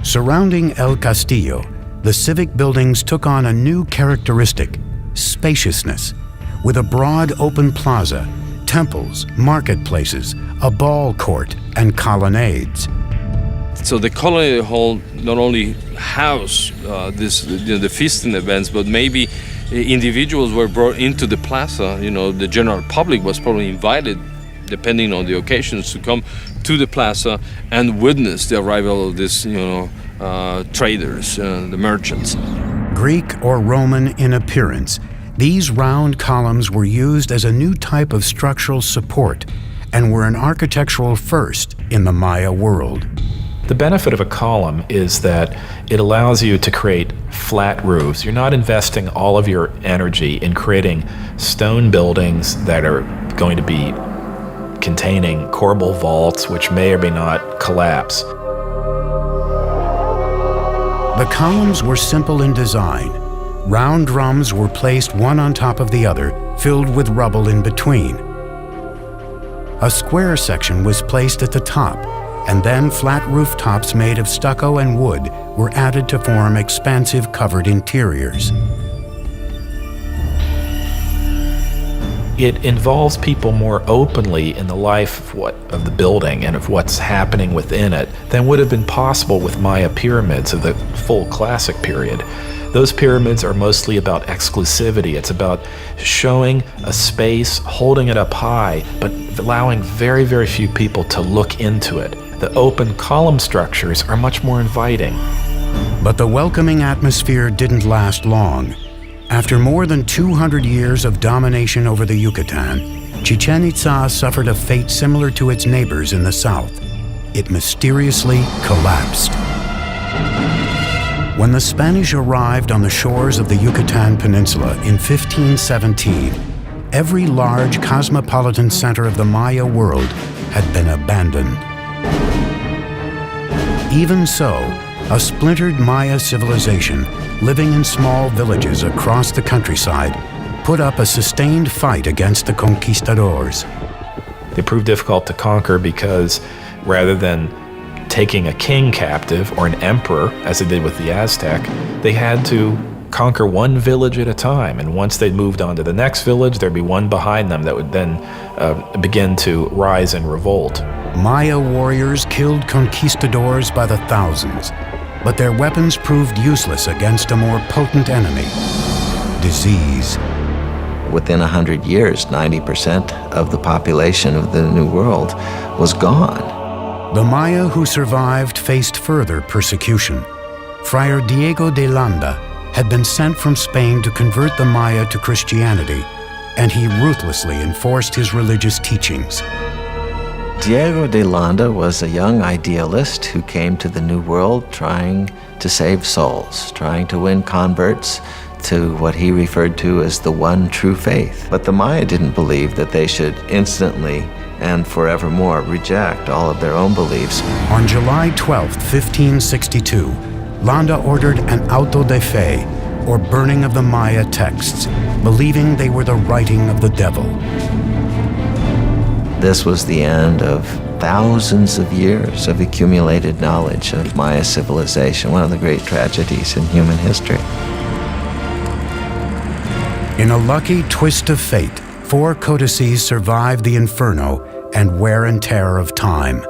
Speaker 1: Surrounding El Castillo, the civic buildings took on a new characteristic: spaciousness, with a broad open plaza, temples, marketplaces, a ball court, and colonnades.
Speaker 13: So the colony hall not only housed the feasting events, but maybe individuals were brought into the plaza. The general public was probably invited, depending on the occasions, to come to the plaza and witness the arrival of these, traders, the merchants.
Speaker 1: Greek or Roman in appearance, these round columns were used as a new type of structural support and were an architectural first in the Maya world.
Speaker 9: The benefit of a column is that it allows you to create flat roofs. You're not investing all of your energy in creating stone buildings that are going to be containing corbel vaults, which may or may not collapse.
Speaker 1: The columns were simple in design. Round drums were placed one on top of the other, filled with rubble in between. A square section was placed at the top, and then flat rooftops made of stucco and wood were added to form expansive covered interiors.
Speaker 9: It involves people more openly in the life of the building and of what's happening within it than would have been possible with Maya pyramids of the full classic period. Those pyramids are mostly about exclusivity. It's about showing a space, holding it up high, but allowing very, very few people to look into it. The open column structures are much more inviting.
Speaker 1: But the welcoming atmosphere didn't last long. After more than 200 years of domination over the Yucatan, Chichen Itza suffered a fate similar to its neighbors in the south. It mysteriously collapsed. When the Spanish arrived on the shores of the Yucatan Peninsula in 1517, every large cosmopolitan center of the Maya world had been abandoned. Even so, a splintered Maya civilization living in small villages across the countryside put up a sustained fight against the conquistadors.
Speaker 9: They proved difficult to conquer because rather than taking a king captive or an emperor, as they did with the Aztec, they had to conquer one village at a time. And once they'd moved on to the next village, there'd be one behind them that would then begin to rise in revolt.
Speaker 1: Maya warriors killed conquistadors by the thousands, but their weapons proved useless against a more potent enemy: disease.
Speaker 10: Within 100 years, 90% of the population of the New World was gone.
Speaker 1: The Maya who survived faced further persecution. Friar Diego de Landa had been sent from Spain to convert the Maya to Christianity, and he ruthlessly enforced his religious teachings.
Speaker 10: Diego de Landa was a young idealist who came to the New World trying to save souls, trying to win converts to what he referred to as the one true faith. But the Maya didn't believe that they should instantly and forevermore reject all of their own beliefs.
Speaker 1: On July 12, 1562, Landa ordered an auto de fe, or burning of the Maya texts, believing they were the writing of the devil.
Speaker 10: This was the end of thousands of years of accumulated knowledge of Maya civilization, one of the great tragedies in human history.
Speaker 1: In a lucky twist of fate, 4 codices survived the inferno and wear and tear of time.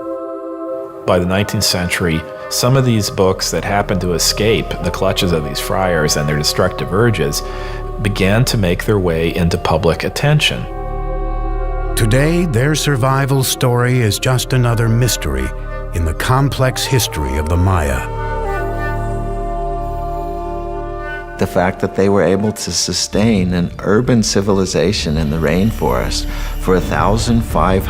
Speaker 9: By the 19th century, some of these books that happened to escape the clutches of these friars and their destructive urges began to make their way into public attention.
Speaker 1: Today, their survival story is just another mystery, in the complex history of the Maya.
Speaker 10: The fact that they were able to sustain an urban civilization in the rainforest for 1,500